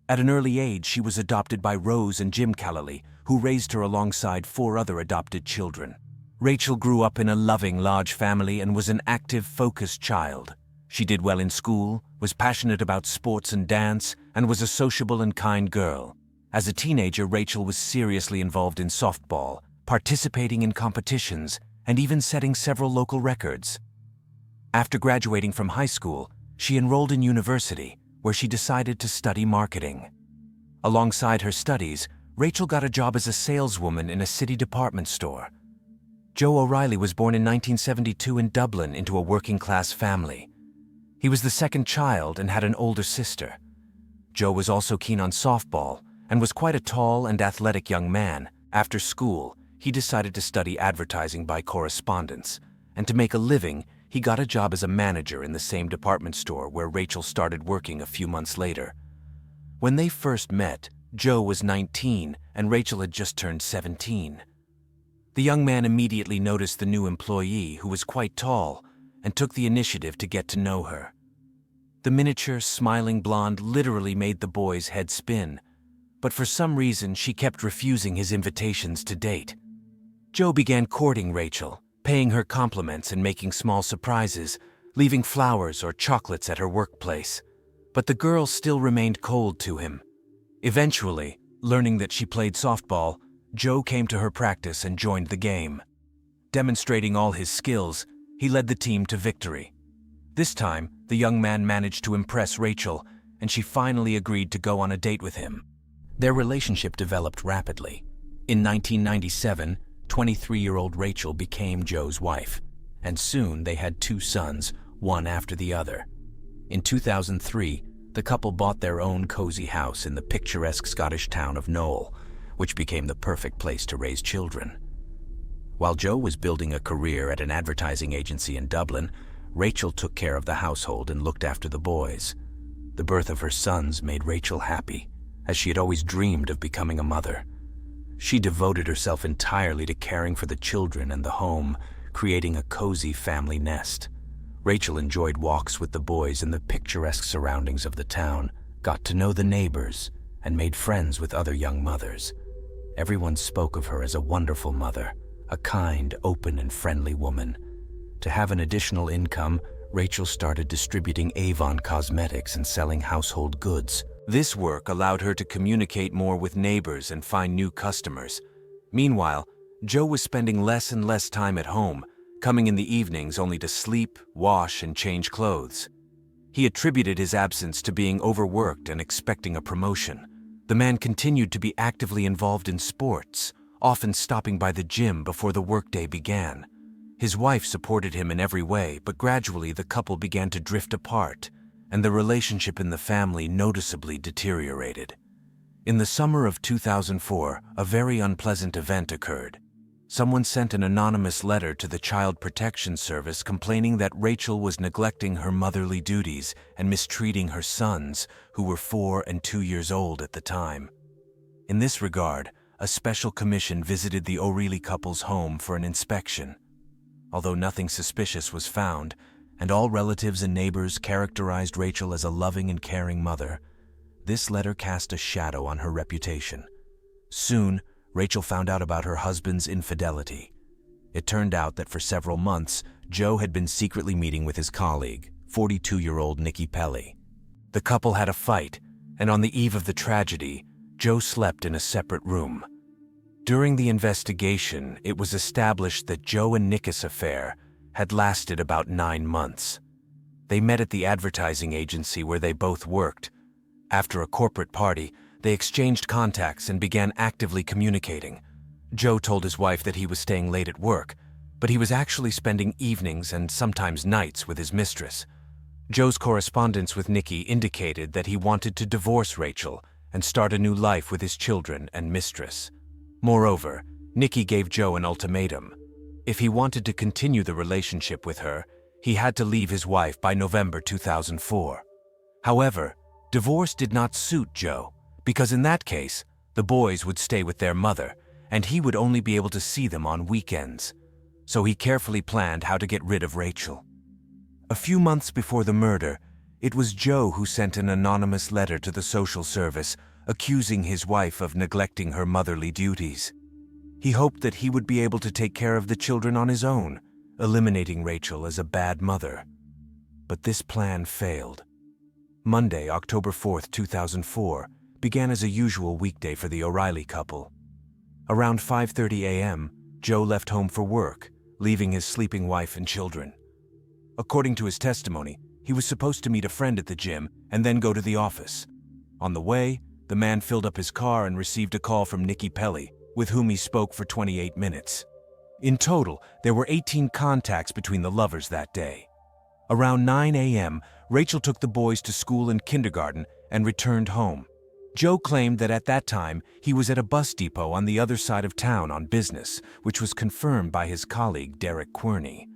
At an early age, she was adopted by Rose and Jim Callally, who raised her alongside 4 other adopted children. Rachel grew up in a loving, large family and was an active, focused child. She did well in school, was passionate about sports and dance, and was a sociable and kind girl. As a teenager, Rachel was seriously involved in softball, participating in competitions, and even setting several local records. After graduating from high school, she enrolled in university, where she decided to study marketing. Alongside her studies, Rachel got a job as a saleswoman in a city department store. Joe O'Reilly was born in 1972 in Dublin into a working-class family. He was the second child and had an older sister. Joe was also keen on softball and was quite a tall and athletic young man. After school, he decided to study advertising by correspondence, and to make a living, he got a job as a manager in the same department store where Rachel started working a few months later. When they first met, Joe was 19 and Rachel had just turned 17. The young man immediately noticed the new employee, who was quite tall, and took the initiative to get to know her. The miniature, smiling blonde literally made the boy's head spin, but for some reason she kept refusing his invitations to date. Joe began courting Rachel, paying her compliments and making small surprises, leaving flowers or chocolates at her workplace. But the girl still remained cold to him. Eventually, learning that she played softball, Joe came to her practice and joined the game. Demonstrating all his skills, he led the team to victory. This time, the young man managed to impress Rachel, and she finally agreed to go on a date with him. Their relationship developed rapidly. In 1997, 23-year-old Rachel became Joe's wife, and soon they had 2 sons, one after the other. In 2003, the couple bought their own cozy house in the picturesque Scottish town of Knoll, which became the perfect place to raise children. While Joe was building a career at an advertising agency in Dublin, Rachel took care of the household and looked after the boys. The birth of her sons made Rachel happy, as she had always dreamed of becoming a mother. She devoted herself entirely to caring for the children and the home, creating a cozy family nest. Rachel enjoyed walks with the boys in the picturesque surroundings of the town, got to know the neighbors, and made friends with other young mothers. Everyone spoke of her as a wonderful mother, a kind, open, and friendly woman. To have an additional income, Rachel started distributing Avon cosmetics and selling household goods. This work allowed her to communicate more with neighbors and find new customers. Meanwhile, Joe was spending less and less time at home, coming in the evenings only to sleep, wash, and change clothes. He attributed his absence to being overworked and expecting a promotion. The man continued to be actively involved in sports, often stopping by the gym before the workday began. His wife supported him in every way, but gradually the couple began to drift apart, and the relationship in the family noticeably deteriorated. In the summer of 2004, a very unpleasant event occurred. Someone sent an anonymous letter to the Child Protection Service complaining that Rachel was neglecting her motherly duties and mistreating her sons, who were 4 and 2 years old at the time. In this regard, a special commission visited the O'Reilly couple's home for an inspection. Although nothing suspicious was found, and all relatives and neighbors characterized Rachel as a loving and caring mother. This letter cast a shadow on her reputation. Soon, Rachel found out about her husband's infidelity. It turned out that for several months, Joe had been secretly meeting with his colleague, 42-year-old Nikki Pelly. The couple had a fight, and on the eve of the tragedy, Joe slept in a separate room. During the investigation, it was established that Joe and Nikki's affair had lasted about 9 months. They met at the advertising agency where they both worked. After a corporate party, they exchanged contacts and began actively communicating. Joe told his wife that he was staying late at work, but he was actually spending evenings and sometimes nights with his mistress. Joe's correspondence with Nikki indicated that he wanted to divorce Rachel and start a new life with his children and mistress. Moreover, Nikki gave Joe an ultimatum. If he wanted to continue the relationship with her, he had to leave his wife by November 2004. However, divorce did not suit Joe, because in that case, the boys would stay with their mother, and he would only be able to see them on weekends. So he carefully planned how to get rid of Rachel. A few months before the murder, it was Joe who sent an anonymous letter to the social service accusing his wife of neglecting her motherly duties. He hoped that he would be able to take care of the children on his own, eliminating Rachel as a bad mother. But this plan failed. Monday, October 4th, 2004, began as a usual weekday for the O'Reilly couple. Around 5:30 a.m., Joe left home for work, leaving his sleeping wife and children. According to his testimony, he was supposed to meet a friend at the gym and then go to the office. On the way, the man filled up his car and received a call from Nikki Pelly, with whom he spoke for 28 minutes. In total, there were 18 contacts between the lovers that day. Around 9 a.m., Rachel took the boys to school and kindergarten and returned home. Joe claimed that at that time, he was at a bus depot on the other side of town on business, which was confirmed by his colleague Derek Querney.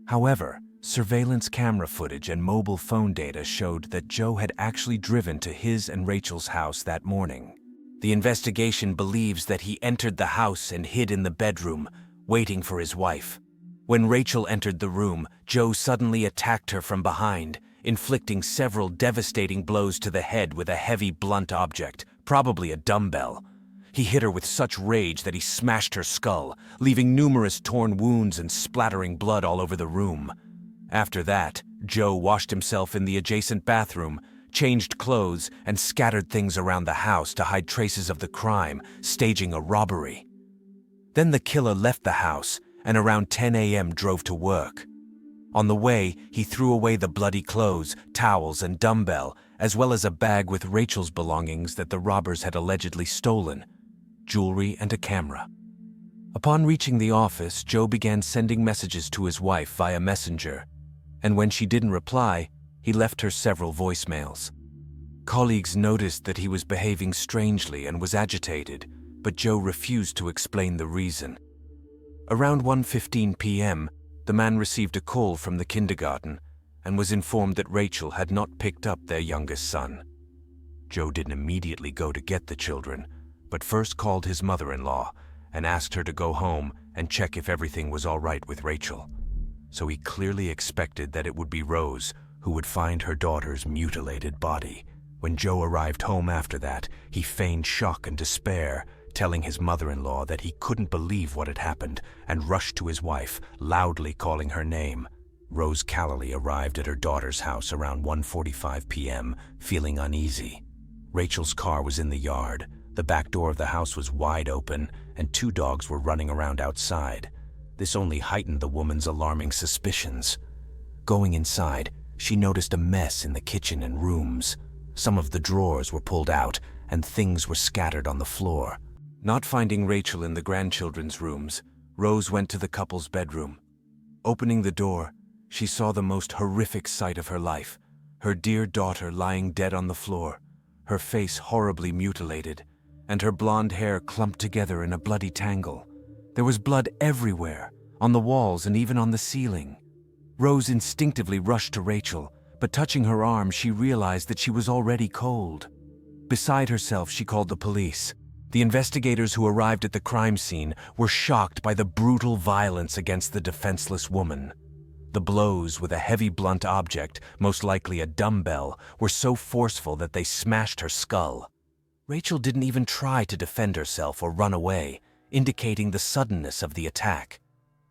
However, surveillance camera footage and mobile phone data showed that Joe had actually driven to his and Rachel's house that morning. The investigation believes that he entered the house and hid in the bedroom, waiting for his wife. When Rachel entered the room, Joe suddenly attacked her from behind, inflicting several devastating blows to the head with a heavy blunt object, probably a dumbbell. He hit her with such rage that he smashed her skull, leaving numerous torn wounds and splattering blood all over the room. After that, Joe washed himself in the adjacent bathroom, changed clothes, and scattered things around the house to hide traces of the crime, staging a robbery. Then the killer left the house and around 10 a.m. drove to work. On the way, he threw away the bloody clothes, towels, and dumbbell, as well as a bag with Rachel's belongings that the robbers had allegedly stolen, jewelry and a camera. Upon reaching the office, Joe began sending messages to his wife via Messenger, and when she didn't reply, he left her several voicemails. Colleagues noticed that he was behaving strangely and was agitated, but Joe refused to explain the reason. Around 1:15 p.m., the man received a call from the kindergarten and was informed that Rachel had not picked up their youngest son. Joe didn't immediately go to get the children, but first called his mother-in-law and asked her to go home and check if everything was all right with Rachel. So he clearly expected that it would be Rose who would find her daughter's mutilated body. When Joe arrived home after that, he feigned shock and despair, telling his mother-in-law that he couldn't believe what had happened and rushed to his wife, loudly calling her name. Rose Callally arrived at her daughter's house around 1:45 p.m., feeling uneasy. Rachel's car was in the yard, the back door of the house was wide open, and 2 dogs were running around outside. This only heightened the woman's alarming suspicions. Going inside, she noticed a mess in the kitchen and rooms. Some of the drawers were pulled out, and things were scattered on the floor. Not finding Rachel in the grandchildren's rooms, Rose went to the couple's bedroom. Opening the door, she saw the most horrific sight of her life: her dear daughter lying dead on the floor, her face horribly mutilated, and her blonde hair clumped together in a bloody tangle. There was blood everywhere, on the walls and even on the ceiling. Rose instinctively rushed to Rachel, but touching her arm, she realized that she was already cold. Beside herself, she called the police. The investigators who arrived at the crime scene were shocked by the brutal violence against the defenseless woman. The blows with a heavy blunt object, most likely a dumbbell, were so forceful that they smashed her skull. Rachel didn't even try to defend herself or run away, indicating the suddenness of the attack.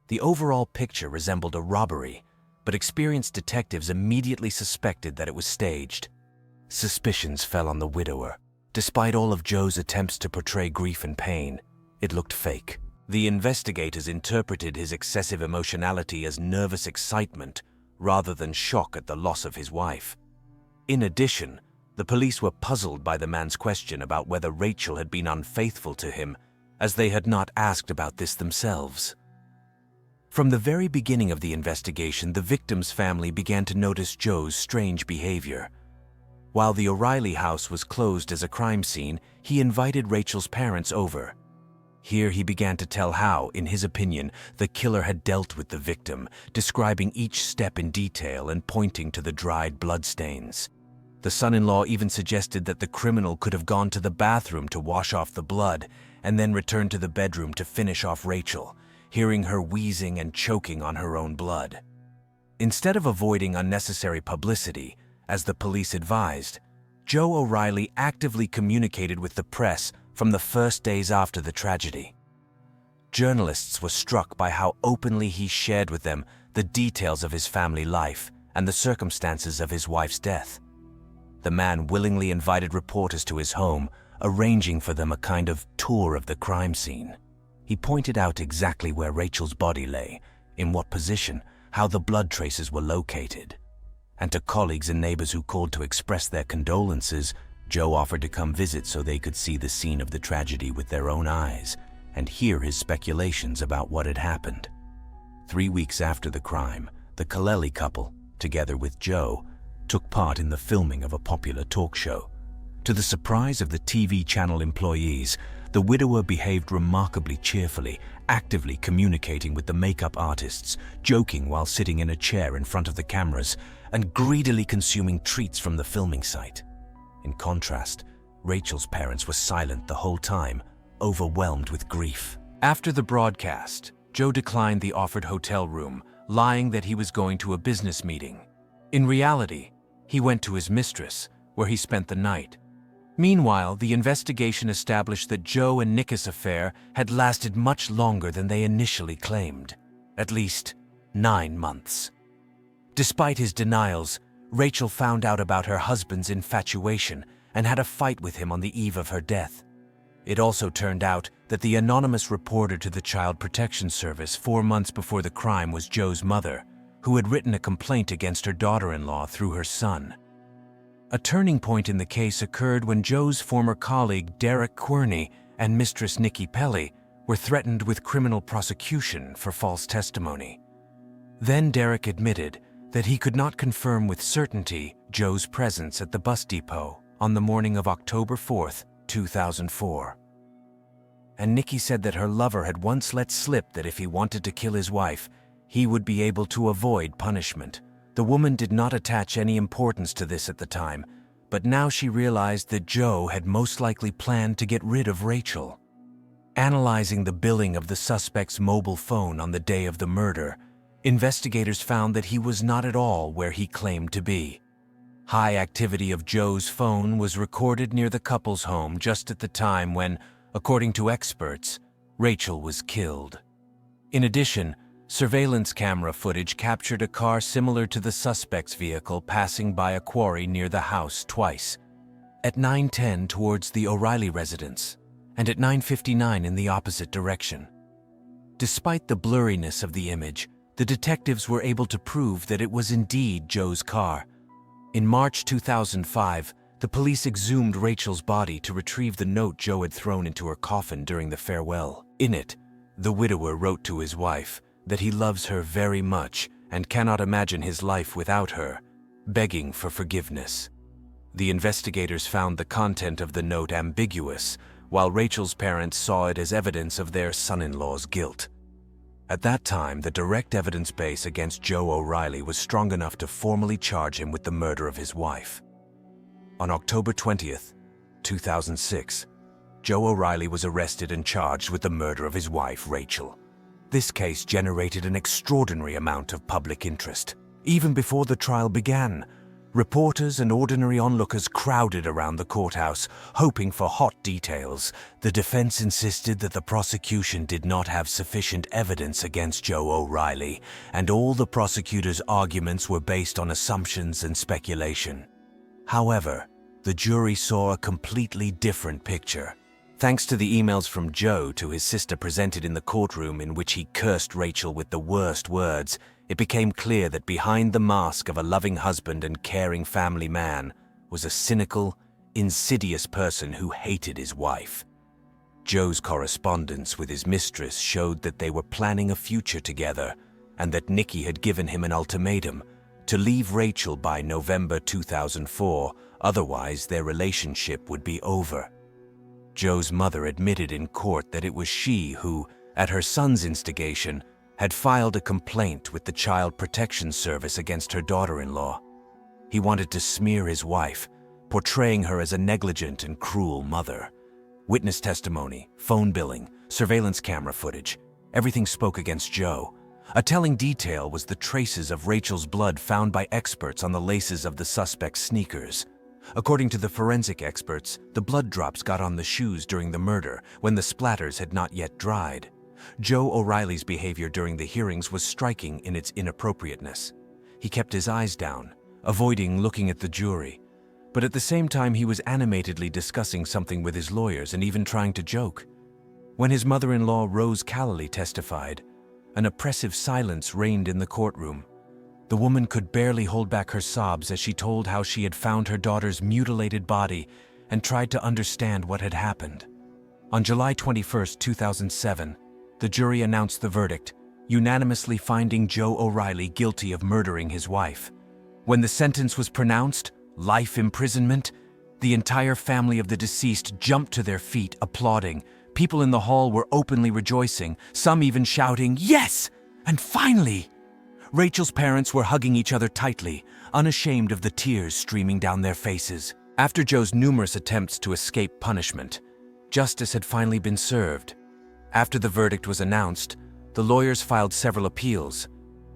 The overall picture resembled a robbery, but experienced detectives immediately suspected that it was staged. Suspicions fell on the widower. Despite all of Joe's attempts to portray grief and pain, it looked fake. The investigators interpreted his excessive emotionality as nervous excitement rather than shock at the loss of his wife. In addition, the police were puzzled by the man's question about whether Rachel had been unfaithful to him, as they had not asked about this themselves. From the very beginning of the investigation, the victim's family began to notice Joe's strange behavior. While the O'Reilly house was closed as a crime scene, he invited Rachel's parents over. Here he began to tell how, in his opinion, the killer had dealt with the victim, describing each step in detail and pointing to the dried bloodstains. The son-in-law even suggested that the criminal could have gone to the bathroom to wash off the blood and then returned to the bedroom to finish off Rachel, hearing her wheezing and choking on her own blood. Instead of avoiding unnecessary publicity, as the police advised, Joe O'Reilly actively communicated with the press from the first days after the tragedy. Journalists were struck by how openly he shared with them the details of his family life and the circumstances of his wife's death. The man willingly invited reporters to his home, arranging for them a kind of tour of the crime scene. He pointed out exactly where Rachel's body lay, in what position, how the blood traces were located. And to colleagues and neighbors who called to express their condolences, Joe offered to come visit so they could see the scene of the tragedy with their own eyes and hear his speculations about what had happened. 3 weeks after the crime, the Kaleli couple, together with Joe, took part in the filming of a popular talk show. To the surprise of the TV channel employees, the widower behaved remarkably cheerfully, actively communicating with the makeup artists, joking while sitting in a chair in front of the cameras, and greedily consuming treats from the filming site. In contrast, Rachel's parents were silent the whole time, overwhelmed with grief. After the broadcast, Joe declined the offered hotel room, lying that he was going to a business meeting. In reality, he went to his mistress, where he spent the night. Meanwhile, the investigation established that Joe and Nikki's affair had lasted much longer than they initially claimed, at least 9 months. Despite his denials, Rachel found out about her husband's infatuation and had a fight with him on the eve of her death. It also turned out that the anonymous reporter to the Child Protection Service 4 months before the crime was Joe's mother, who had written a complaint against her daughter-in-law through her son. A turning point in the case occurred when Joe's former colleague Derek Querney and mistress Nikki Pelly were threatened with criminal prosecution for false testimony. Then Derek admitted that he could not confirm with certainty Joe's presence at the bus depot on the morning of October 4th, 2004. And Nikki said that her lover had once let slip that if he wanted to kill his wife, he would be able to avoid punishment. The woman did not attach any importance to this at the time, but now she realized that Joe had most likely planned to get rid of Rachel. Analyzing the billing of the suspect's mobile phone on the day of the murder, investigators found that he was not at all where he claimed to be. High activity of Joe's phone was recorded near the couple's home just at the time when, according to experts, Rachel was killed. In addition, surveillance camera footage captured a car similar to the suspect's vehicle passing by a quarry near the house twice, at 9:10 towards the O'Reilly residence and at 9:59 in the opposite direction. Despite the blurriness of the image, the detectives were able to prove that it was indeed Joe's car. In March 2005, the police exhumed Rachel's body to retrieve the note Joe had thrown into her coffin during the farewell. In it, the widower wrote to his wife that he loves her very much and cannot imagine his life without her, begging for forgiveness. The investigators found the content of the note ambiguous, while Rachel's parents saw it as evidence of their son-in-law's guilt. At that time, the direct evidence base against Joe O'Reilly was strong enough to formally charge him with the murder of his wife. On October 20th, 2006, Joe O'Reilly was arrested and charged with the murder of his wife, Rachel. This case generated an extraordinary amount of public interest. Even before the trial began, reporters and ordinary onlookers crowded around the courthouse, hoping for hot details. The defense insisted that the prosecution did not have sufficient evidence against Joe O'Reilly, and all the prosecutor's arguments were based on assumptions and speculation. However, the jury saw a completely different picture. Thanks to the emails from Joe to his sister presented in the courtroom in which he cursed Rachel with the worst words, it became clear that behind the mask of a loving husband and caring family man was a cynical, insidious person who hated his wife. Joe's correspondence with his mistress showed that they were planning a future together and that Nikki had given him an ultimatum to leave Rachel by November 2004, otherwise their relationship would be over. Joe's mother admitted in court that it was she who, at her son's instigation, had filed a complaint with the Child Protection Service against her daughter-in-law. He wanted to smear his wife, portraying her as a negligent and cruel mother. Witness testimony, phone billing, surveillance camera footage, everything spoke against Joe. A telling detail was the traces of Rachel's blood found by experts on the laces of the suspect's sneakers. According to the forensic experts, the blood drops got on the shoes during the murder when the splatters had not yet dried. Joe O'Reilly's behavior during the hearings was striking in its inappropriateness. He kept his eyes down, avoiding looking at the jury, but at the same time he was animatedly discussing something with his lawyers and even trying to joke. When his mother-in-law Rose Callally testified, an oppressive silence reigned in the courtroom. The woman could barely hold back her sobs as she told how she had found her daughter's mutilated body and tried to understand what had happened. On July 21, 2007, the jury announced the verdict, unanimously finding Joe O'Reilly guilty of murdering his wife. When the sentence was pronounced, life imprisonment, the entire family of the deceased jumped to their feet, applauding. People in the hall were openly rejoicing, some even shouting, "Yes! And finally!" Rachel's parents were hugging each other tightly, unashamed of the tears streaming down their faces. After Joe's numerous attempts to escape punishment, justice had finally been served. After the verdict was announced, the lawyers filed several appeals,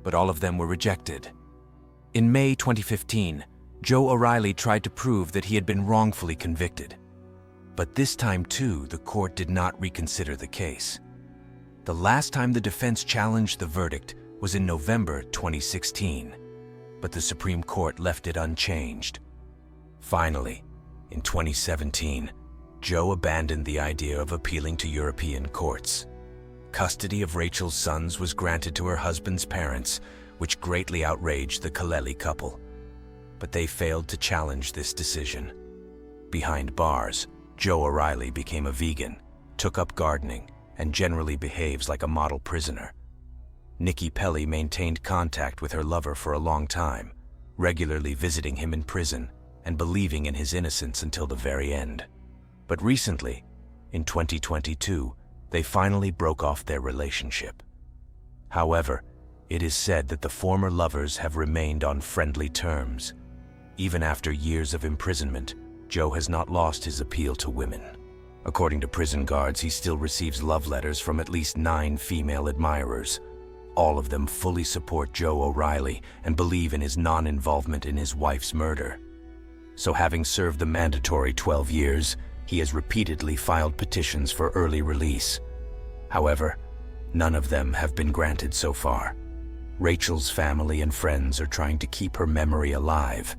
but all of them were rejected. In May 2015, Joe O'Reilly tried to prove that he had been wrongfully convicted. But this time, too, the court did not reconsider the case. The last time the defense challenged the verdict was in November 2016, but the Supreme Court left it unchanged. Finally, in 2017, Joe abandoned the idea of appealing to European courts. Custody of Rachel's sons was granted to her husband's parents, which greatly outraged the Callally couple. But they failed to challenge this decision. Behind bars, Joe O'Reilly became a vegan, took up gardening, and generally behaves like a model prisoner. Nikki Pelly maintained contact with her lover for a long time, regularly visiting him in prison and believing in his innocence until the very end. But recently, in 2022, they finally broke off their relationship. However, it is said that the former lovers have remained on friendly terms. Even after years of imprisonment, Joe has not lost his appeal to women. According to prison guards, he still receives love letters from at least 9 female admirers. All of them fully support Joe O'Reilly and believe in his non-involvement in his wife's murder. So having served the mandatory 12 years, he has repeatedly filed petitions for early release. However, none of them have been granted so far. Rachel's family and friends are trying to keep her memory alive.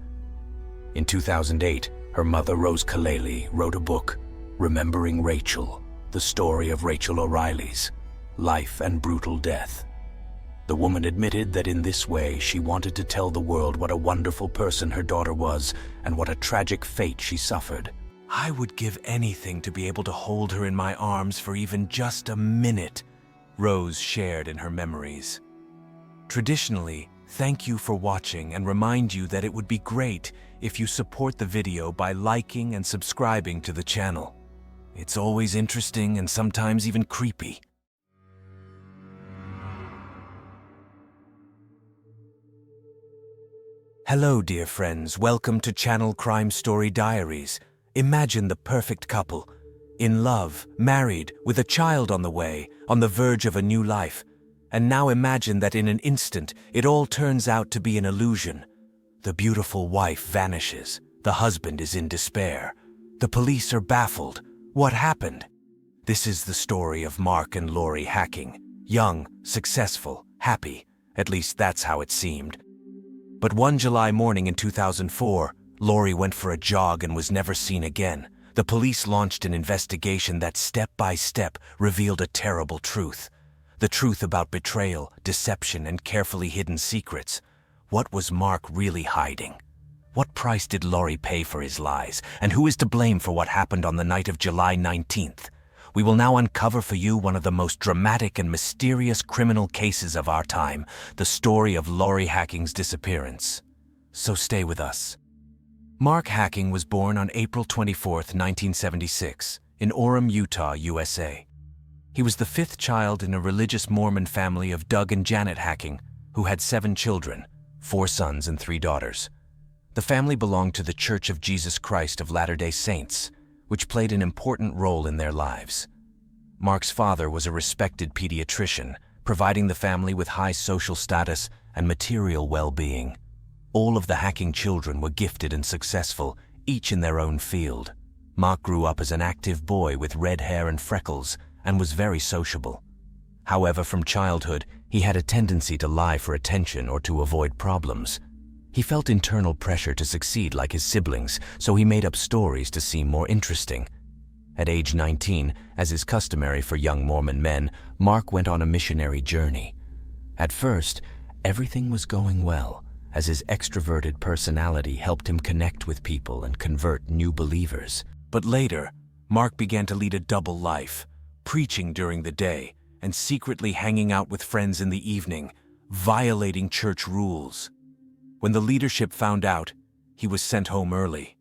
In 2008, her mother, Rose Callally, wrote a book, Remembering Rachel, the story of Rachel O'Reilly's life and brutal death. The woman admitted that in this way she wanted to tell the world what a wonderful person her daughter was and what a tragic fate she suffered. "I would give anything to be able to hold her in my arms for even just a minute," Rose shared in her memories. Traditionally, thank you for watching and remind you that it would be great if you support the video by liking and subscribing to the channel. It's always interesting and sometimes even creepy. Hello, dear friends. Welcome to Channel Crime Story Diaries. Imagine the perfect couple. In love, married, with a child on the way, on the verge of a new life. And now imagine that in an instant, it all turns out to be an illusion. The beautiful wife vanishes. The husband is in despair. The police are baffled. What happened? This is the story of Mark and Lori hacking. Young, successful, happy. At least that's how it seemed. But one July morning in 2004, Lori went for a jog and was never seen again. The police launched an investigation that step by step revealed a terrible truth. The truth about betrayal, deception, and carefully hidden secrets. What was Mark really hiding? What price did Lori pay for his lies? And who is to blame for what happened on the night of July 19th? We will now uncover for you one of the most dramatic and mysterious criminal cases of our time, the story of Lori Hacking's disappearance. So stay with us. Mark Hacking was born on April 24, 1976, in Orem, Utah, USA. He was the fifth child in a religious Mormon family of Doug and Janet Hacking, who had 7 children, 4 sons and 3 daughters. The family belonged to the Church of Jesus Christ of Latter-day Saints, which played an important role in their lives. Mark's father was a respected pediatrician, providing the family with high social status and material well-being. All of the Hacking children were gifted and successful, each in their own field. Mark grew up as an active boy with red hair and freckles and was very sociable. However, from childhood, he had a tendency to lie for attention or to avoid problems. He felt internal pressure to succeed like his siblings, so he made up stories to seem more interesting. At age 19, as is customary for young Mormon men, Mark went on a missionary journey. At first, everything was going well, as his extroverted personality helped him connect with people and convert new believers. But later, Mark began to lead a double life, preaching during the day and secretly hanging out with friends in the evening, violating church rules. When the leadership found out, he was sent home early.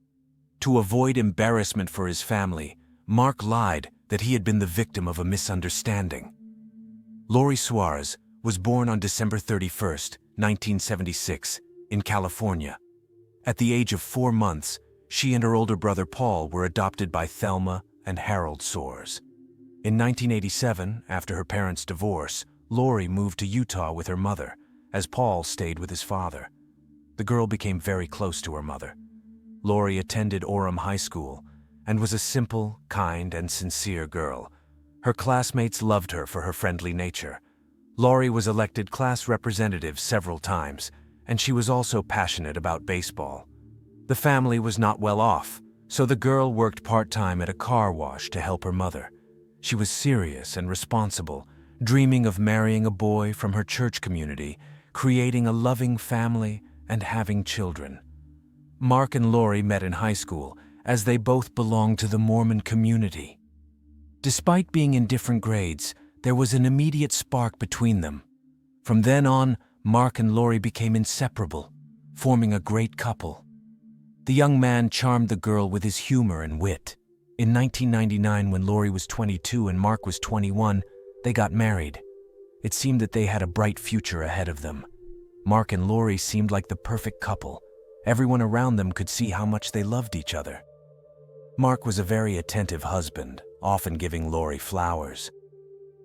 To avoid embarrassment for his family, Mark lied that he had been the victim of a misunderstanding. Lori Suarez was born on December 31, 1976, in California. At the age of 4 months, she and her older brother Paul were adopted by Thelma and Harold Suarez. In 1987, after her parents' divorce, Lori moved to Utah with her mother, as Paul stayed with his father. The girl became very close to her mother. Lori attended Orem High School and was a simple, kind, and sincere girl. Her classmates loved her for her friendly nature. Lori was elected class representative several times, and she was also passionate about baseball. The family was not well off, so the girl worked part-time at a car wash to help her mother. She was serious and responsible, dreaming of marrying a boy from her church community, creating a loving family, and having children. Mark and Lori met in high school, as they both belonged to the Mormon community. Despite being in different grades, there was an immediate spark between them. From then on, Mark and Lori became inseparable, forming a great couple. The young man charmed the girl with his humor and wit. In 1999, when Lori was 22 and Mark was 21, they got married. It seemed that they had a bright future ahead of them. Mark and Lori seemed like the perfect couple. Everyone around them could see how much they loved each other. Mark was a very attentive husband, often giving Lori flowers.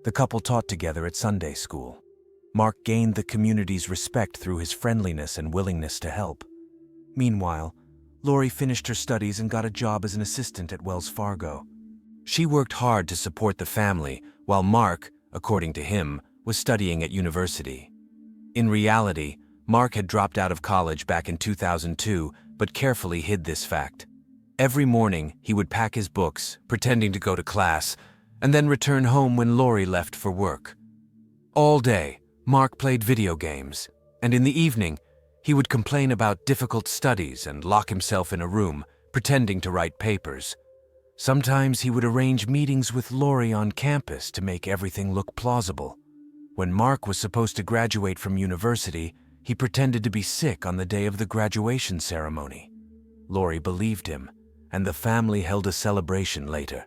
The couple taught together at Sunday school. Mark gained the community's respect through his friendliness and willingness to help. Meanwhile, Lori finished her studies and got a job as an assistant at Wells Fargo. She worked hard to support the family, while Mark, according to him, was studying at university. In reality, Mark had dropped out of college back in 2002, but carefully hid this fact. Every morning, he would pack his books, pretending to go to class, and then return home when Lori left for work. All day, Mark played video games, and in the evening, he would complain about difficult studies and lock himself in a room, pretending to write papers. Sometimes he would arrange meetings with Lori on campus to make everything look plausible. When Mark was supposed to graduate from university, he pretended to be sick on the day of the graduation ceremony. Lori believed him, and the family held a celebration later.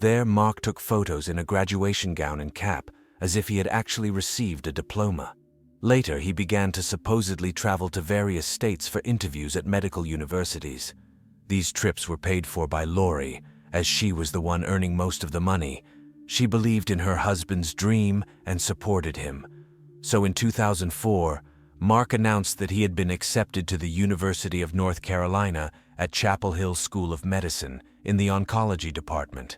There, Mark took photos in a graduation gown and cap, as if he had actually received a diploma. Later, he began to supposedly travel to various states for interviews at medical universities. These trips were paid for by Lori, as she was the one earning most of the money. She believed in her husband's dream and supported him. So in 2004, Mark announced that he had been accepted to the University of North Carolina at Chapel Hill School of Medicine in the oncology department.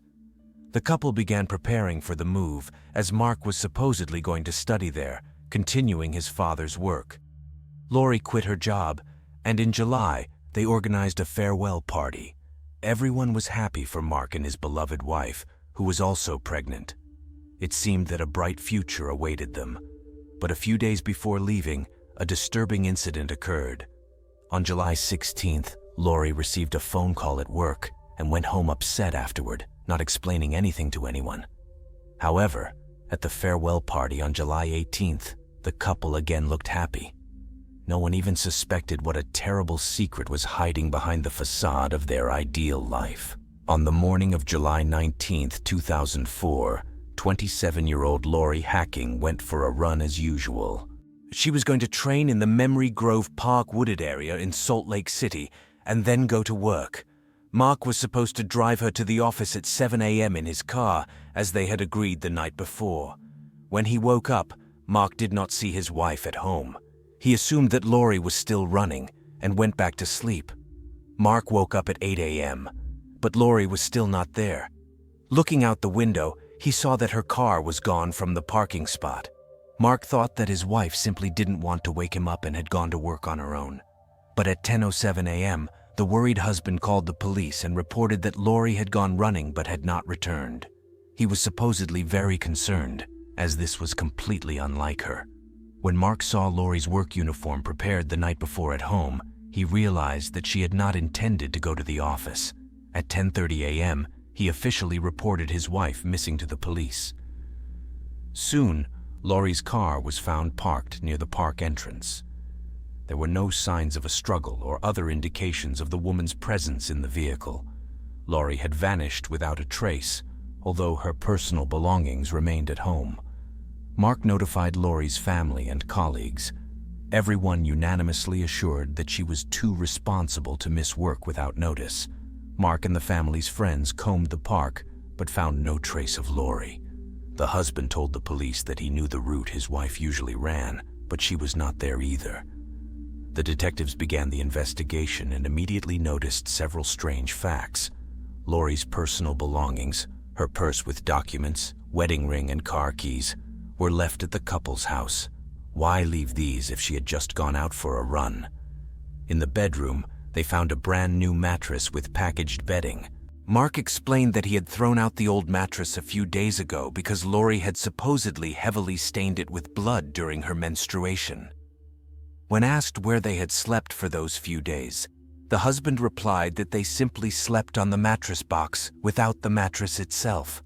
The couple began preparing for the move, as Mark was supposedly going to study there, continuing his father's work. Lori quit her job, and in July, they organized a farewell party. Everyone was happy for Mark and his beloved wife, who was also pregnant. It seemed that a bright future awaited them. But a few days before leaving, a disturbing incident occurred. On July 16th, Lori received a phone call at work and went home upset afterward, not explaining anything to anyone. However, at the farewell party on July 18th, the couple again looked happy. No one even suspected what a terrible secret was hiding behind the facade of their ideal life. On the morning of July 19th, 2004, 27-year-old Lori Hacking went for a run as usual. She was going to train in the Memory Grove Park wooded area in Salt Lake City and then go to work. Mark was supposed to drive her to the office at 7 a.m. in his car, as they had agreed the night before. When he woke up, Mark did not see his wife at home. He assumed that Lori was still running and went back to sleep. Mark woke up at 8 a.m., but Lori was still not there. Looking out the window, he saw that her car was gone from the parking spot. Mark thought that his wife simply didn't want to wake him up and had gone to work on her own. But at 10:07 a.m., the worried husband called the police and reported that Lori had gone running but had not returned. He was supposedly very concerned, as this was completely unlike her. When Mark saw Lori's work uniform prepared the night before at home, he realized that she had not intended to go to the office. At 10:30 a.m., he officially reported his wife missing to the police. Soon, Lori's car was found parked near the park entrance. There were no signs of a struggle or other indications of the woman's presence in the vehicle. Lori had vanished without a trace, although her personal belongings remained at home. Mark notified Lori's family and colleagues. Everyone unanimously assured that she was too responsible to miss work without notice. Mark and the family's friends combed the park, but found no trace of Lori. The husband told the police that he knew the route his wife usually ran, but she was not there either. The detectives began the investigation and immediately noticed several strange facts. Lori's personal belongings, her purse with documents, wedding ring, and car keys, were left at the couple's house. Why leave these if she had just gone out for a run? In the bedroom, they found a brand new mattress with packaged bedding. Mark explained that he had thrown out the old mattress a few days ago because Lori had supposedly heavily stained it with blood during her menstruation. When asked where they had slept for those few days, the husband replied that they simply slept on the mattress box without the mattress itself.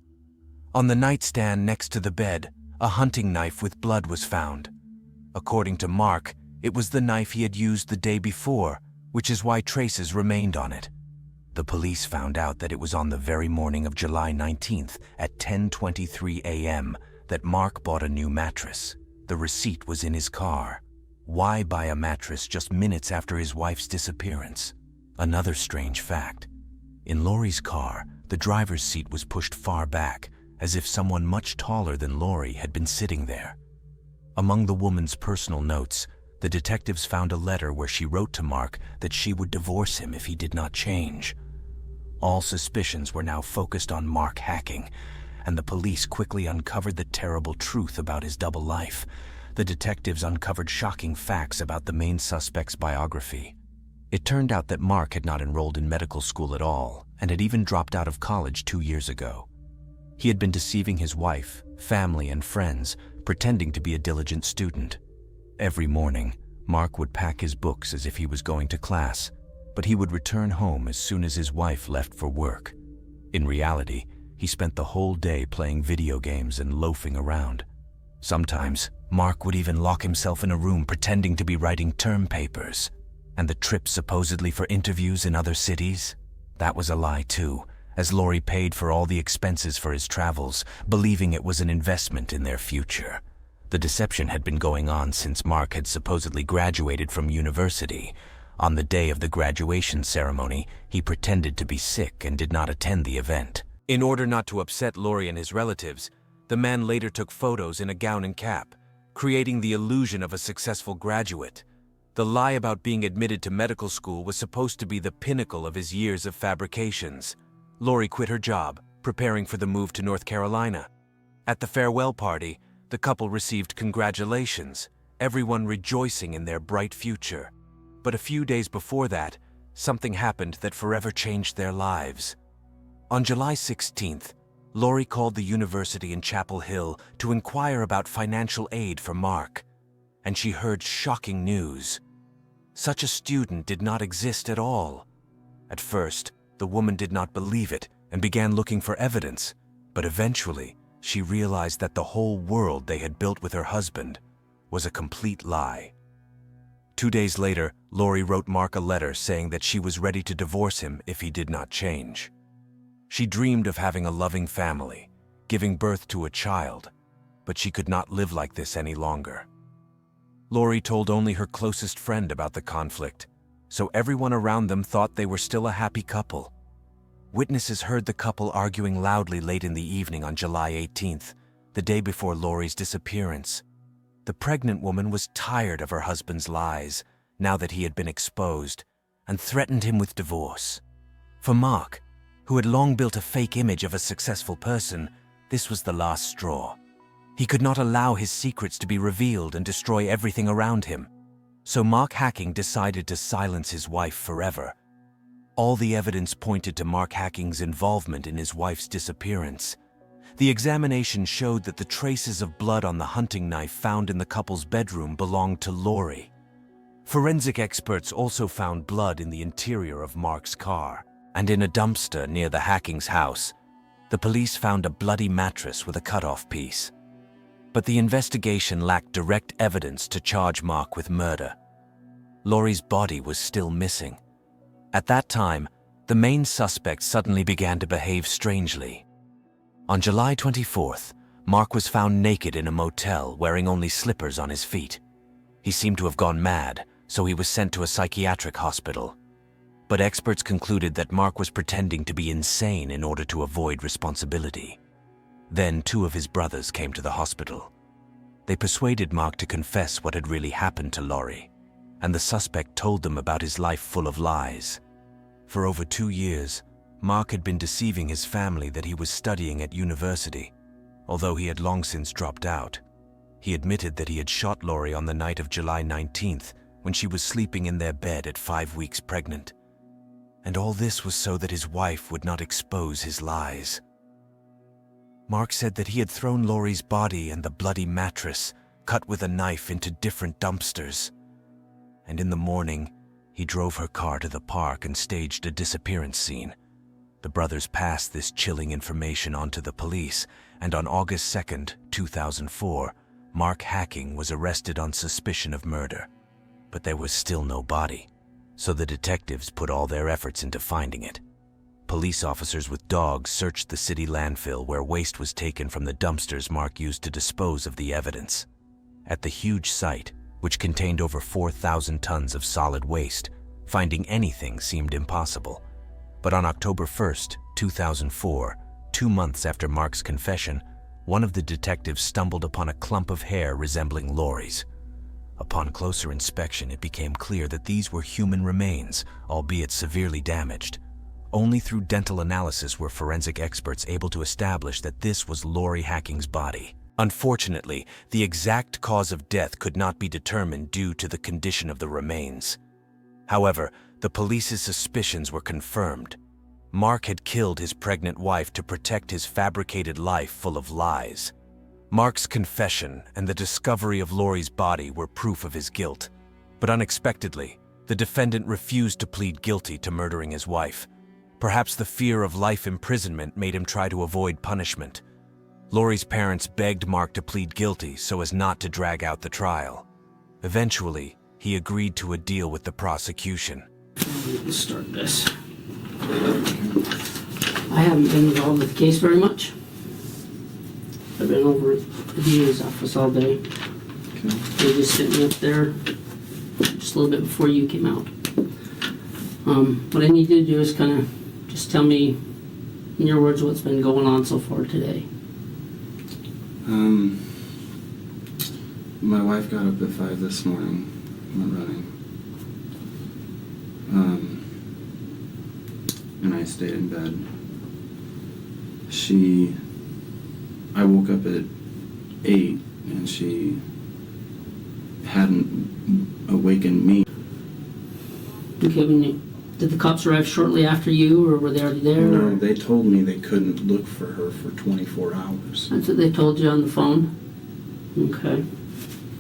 On the nightstand next to the bed, a hunting knife with blood was found. According to Mark, it was the knife he had used the day before, which is why traces remained on it. The police found out that it was on the very morning of July 19th at 10:23 a.m. that Mark bought a new mattress. The receipt was in his car. Why buy a mattress just minutes after his wife's disappearance? Another strange fact. In Lori's car, the driver's seat was pushed far back, as if someone much taller than Lori had been sitting there. Among the woman's personal notes, the detectives found a letter where she wrote to Mark that she would divorce him if he did not change. All suspicions were now focused on Mark Hacking, and the police quickly uncovered the terrible truth about his double life. The detectives uncovered shocking facts about the main suspect's biography. It turned out that Mark had not enrolled in medical school at all and had even dropped out of college 2 years ago. He had been deceiving his wife, family, and friends, pretending to be a diligent student. Every morning, Mark would pack his books as if he was going to class, but he would return home as soon as his wife left for work. In reality, he spent the whole day playing video games and loafing around. Sometimes, Mark would even lock himself in a room pretending to be writing term papers. And the trips supposedly for interviews in other cities? That was a lie too, as Lori paid for all the expenses for his travels, believing it was an investment in their future. The deception had been going on since Mark had supposedly graduated from university. On the day of the graduation ceremony, he pretended to be sick and did not attend the event. In order not to upset Lori and his relatives, the man later took photos in a gown and cap, creating the illusion of a successful graduate. The lie about being admitted to medical school was supposed to be the pinnacle of his years of fabrications. Lori quit her job, preparing for the move to North Carolina. At the farewell party, the couple received congratulations, everyone rejoicing in their bright future. But a few days before that, something happened that forever changed their lives. On July 16th, Lori called the university in Chapel Hill to inquire about financial aid for Mark, and she heard shocking news. Such a student did not exist at all. At first, the woman did not believe it and began looking for evidence, but eventually, she realized that the whole world they had built with her husband was a complete lie. 2 days later, Lori wrote Mark a letter saying that she was ready to divorce him if he did not change. She dreamed of having a loving family, giving birth to a child, but she could not live like this any longer. Lori told only her closest friend about the conflict, so everyone around them thought they were still a happy couple. Witnesses heard the couple arguing loudly late in the evening on July 18th, the day before Lori's disappearance. The pregnant woman was tired of her husband's lies, now that he had been exposed, and threatened him with divorce. For Mark, who had long built a fake image of a successful person, this was the last straw. He could not allow his secrets to be revealed and destroy everything around him. So Mark Hacking decided to silence his wife forever. All the evidence pointed to Mark Hacking's involvement in his wife's disappearance. The examination showed that the traces of blood on the hunting knife found in the couple's bedroom belonged to Lori. Forensic experts also found blood in the interior of Mark's car, and in a dumpster near the Hacking's house, the police found a bloody mattress with a cut-off piece. But the investigation lacked direct evidence to charge Mark with murder. Lori's body was still missing. At that time, the main suspect suddenly began to behave strangely. On July 24th, Mark was found naked in a motel wearing only slippers on his feet. He seemed to have gone mad, so he was sent to a psychiatric hospital. But experts concluded that Mark was pretending to be insane in order to avoid responsibility. Then 2 of his brothers came to the hospital. They persuaded Mark to confess what had really happened to Lori, and the suspect told them about his life full of lies. For over 2 years, Mark had been deceiving his family that he was studying at university, although he had long since dropped out. He admitted that he had shot Lori on the night of July 19th when she was sleeping in their bed at 5 weeks pregnant. And all this was so that his wife would not expose his lies. Mark said that he had thrown Lori's body and the bloody mattress, cut with a knife, into different dumpsters. And in the morning, he drove her car to the park and staged a disappearance scene. The brothers passed this chilling information on to the police, and on August 2nd, 2004, Mark Hacking was arrested on suspicion of murder. But there was still no body, so the detectives put all their efforts into finding it. Police officers with dogs searched the city landfill where waste was taken from the dumpsters Mark used to dispose of the evidence. At the huge site, which contained over 4,000 tons of solid waste, finding anything seemed impossible. But on October 1st, 2004, 2 months after Mark's confession, one of the detectives stumbled upon a clump of hair resembling Lori's. Upon closer inspection, it became clear that these were human remains, albeit severely damaged. Only through dental analysis were forensic experts able to establish that this was Lori Hacking's body. Unfortunately, the exact cause of death could not be determined due to the condition of the remains. However, the police's suspicions were confirmed. Mark had killed his pregnant wife to protect his fabricated life full of lies. Mark's confession and the discovery of Lori's body were proof of his guilt. But unexpectedly, the defendant refused to plead guilty to murdering his wife. Perhaps the fear of life imprisonment made him try to avoid punishment. Lori's parents begged Mark to plead guilty so as not to drag out the trial. Eventually, he agreed to a deal with the prosecution. Let's start this. I haven't been involved with the case very much. I've been over at the DA's office all day. They just sent me up there just a little bit before you came out. What I need you to do is kind of just tell me, in your words, what's been going on so far today. My wife got up at 5 this morning, went running. And I stayed in bed. I woke up at 8 and she hadn't awakened me. Okay, did the cops arrive shortly after you, or were they already there? No, they told me they couldn't look for her for 24 hours. That's what they told you on the phone? Okay.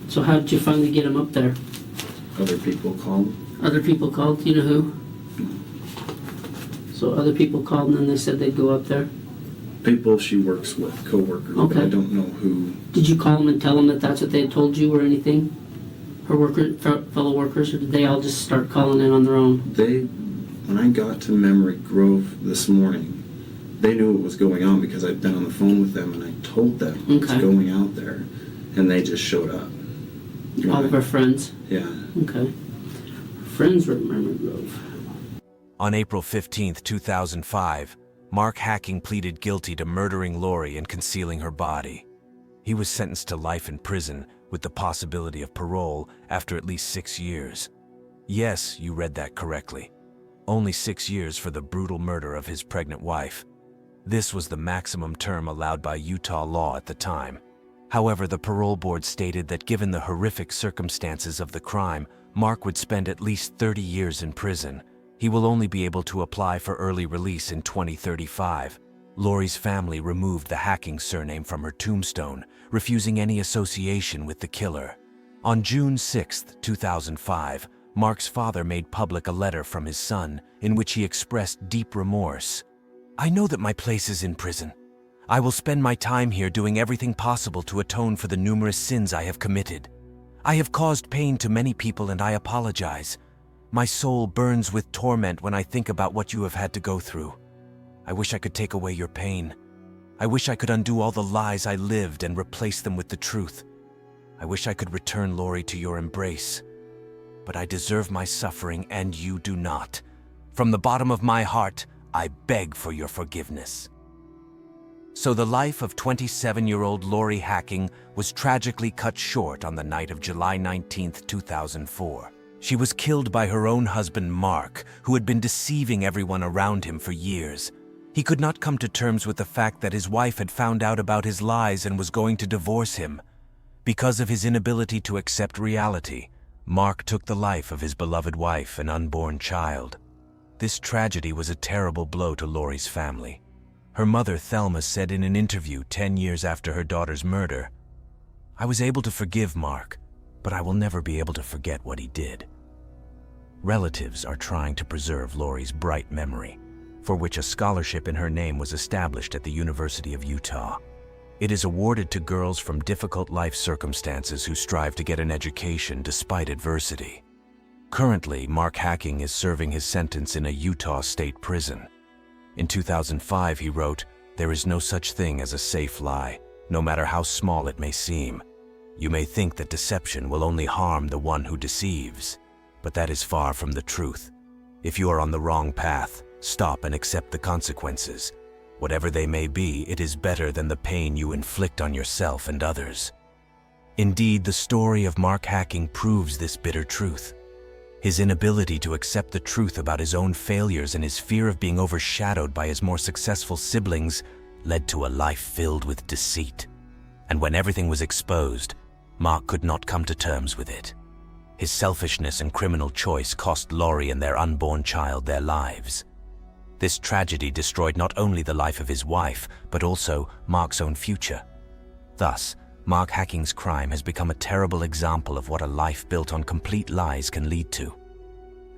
So how did you finally get him up there? Other people called. Other people called? Do you know who? So other people called and then they said they'd go up there? People she works with, co-workers, but Okay. I don't know who. Did you call them and tell them that that's what they had told you or anything? Her fellow workers, or did they all just start calling in on their own? When I got to Memory Grove this morning, they knew what was going on because I'd been on the phone with them and I told them I was going out there, and they just showed up. All of our friends? Yeah. Okay. Friends were at Memory Grove. On April 15th, 2005, Mark Hacking pleaded guilty to murdering Lori and concealing her body. He was sentenced to life in prison with the possibility of parole after at least 6 years. Yes, you read that correctly. Only 6 years for the brutal murder of his pregnant wife. This was the maximum term allowed by Utah law at the time. However, the parole board stated that given the horrific circumstances of the crime, Mark would spend at least 30 years in prison. He will only be able to apply for early release in 2035. Lori's family removed the Hacking surname from her tombstone, refusing any association with the killer. On June 6, 2005, Mark's father made public a letter from his son in which he expressed deep remorse. "I know that my place is in prison. I will spend my time here doing everything possible to atone for the numerous sins I have committed. I have caused pain to many people and I apologize. My soul burns with torment when I think about what you have had to go through. I wish I could take away your pain. I wish I could undo all the lies I lived and replace them with the truth. I wish I could return Lori to your embrace. But I deserve my suffering and you do not. From the bottom of my heart, I beg for your forgiveness." So the life of 27-year-old Lori Hacking was tragically cut short on the night of July 19, 2004. She was killed by her own husband, Mark, who had been deceiving everyone around him for years. He could not come to terms with the fact that his wife had found out about his lies and was going to divorce him. Because of his inability to accept reality, Mark took the life of his beloved wife and unborn child. This tragedy was a terrible blow to Lori's family. Her mother, Thelma, said in an interview 10 years after her daughter's murder, "I was able to forgive Mark, but I will never be able to forget what he did." Relatives are trying to preserve Lori's bright memory, for which a scholarship in her name was established at the University of Utah. It is awarded to girls from difficult life circumstances who strive to get an education despite adversity. Currently, Mark Hacking is serving his sentence in a Utah state prison. In 2005, he wrote, "There is no such thing as a safe lie, no matter how small it may seem. You may think that deception will only harm the one who deceives, but that is far from the truth. If you are on the wrong path, stop and accept the consequences. Whatever they may be, it is better than the pain you inflict on yourself and others." Indeed, the story of Mark Hacking proves this bitter truth. His inability to accept the truth about his own failures and his fear of being overshadowed by his more successful siblings led to a life filled with deceit. And when everything was exposed, Mark could not come to terms with it. His selfishness and criminal choice cost Lori and their unborn child their lives. This tragedy destroyed not only the life of his wife, but also Mark's own future. Thus, Mark Hacking's crime has become a terrible example of what a life built on complete lies can lead to.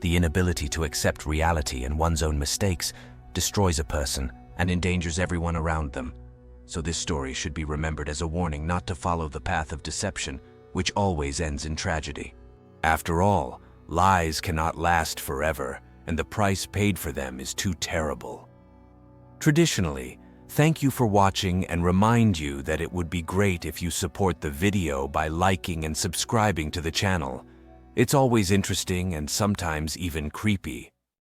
The inability to accept reality and one's own mistakes destroys a person and endangers everyone around them. So this story should be remembered as a warning not to follow the path of deception, which always ends in tragedy. After all, lies cannot last forever, and the price paid for them is too terrible. Traditionally, thank you for watching and remind you that it would be great if you support the video by liking and subscribing to the channel. It's always interesting and sometimes even creepy.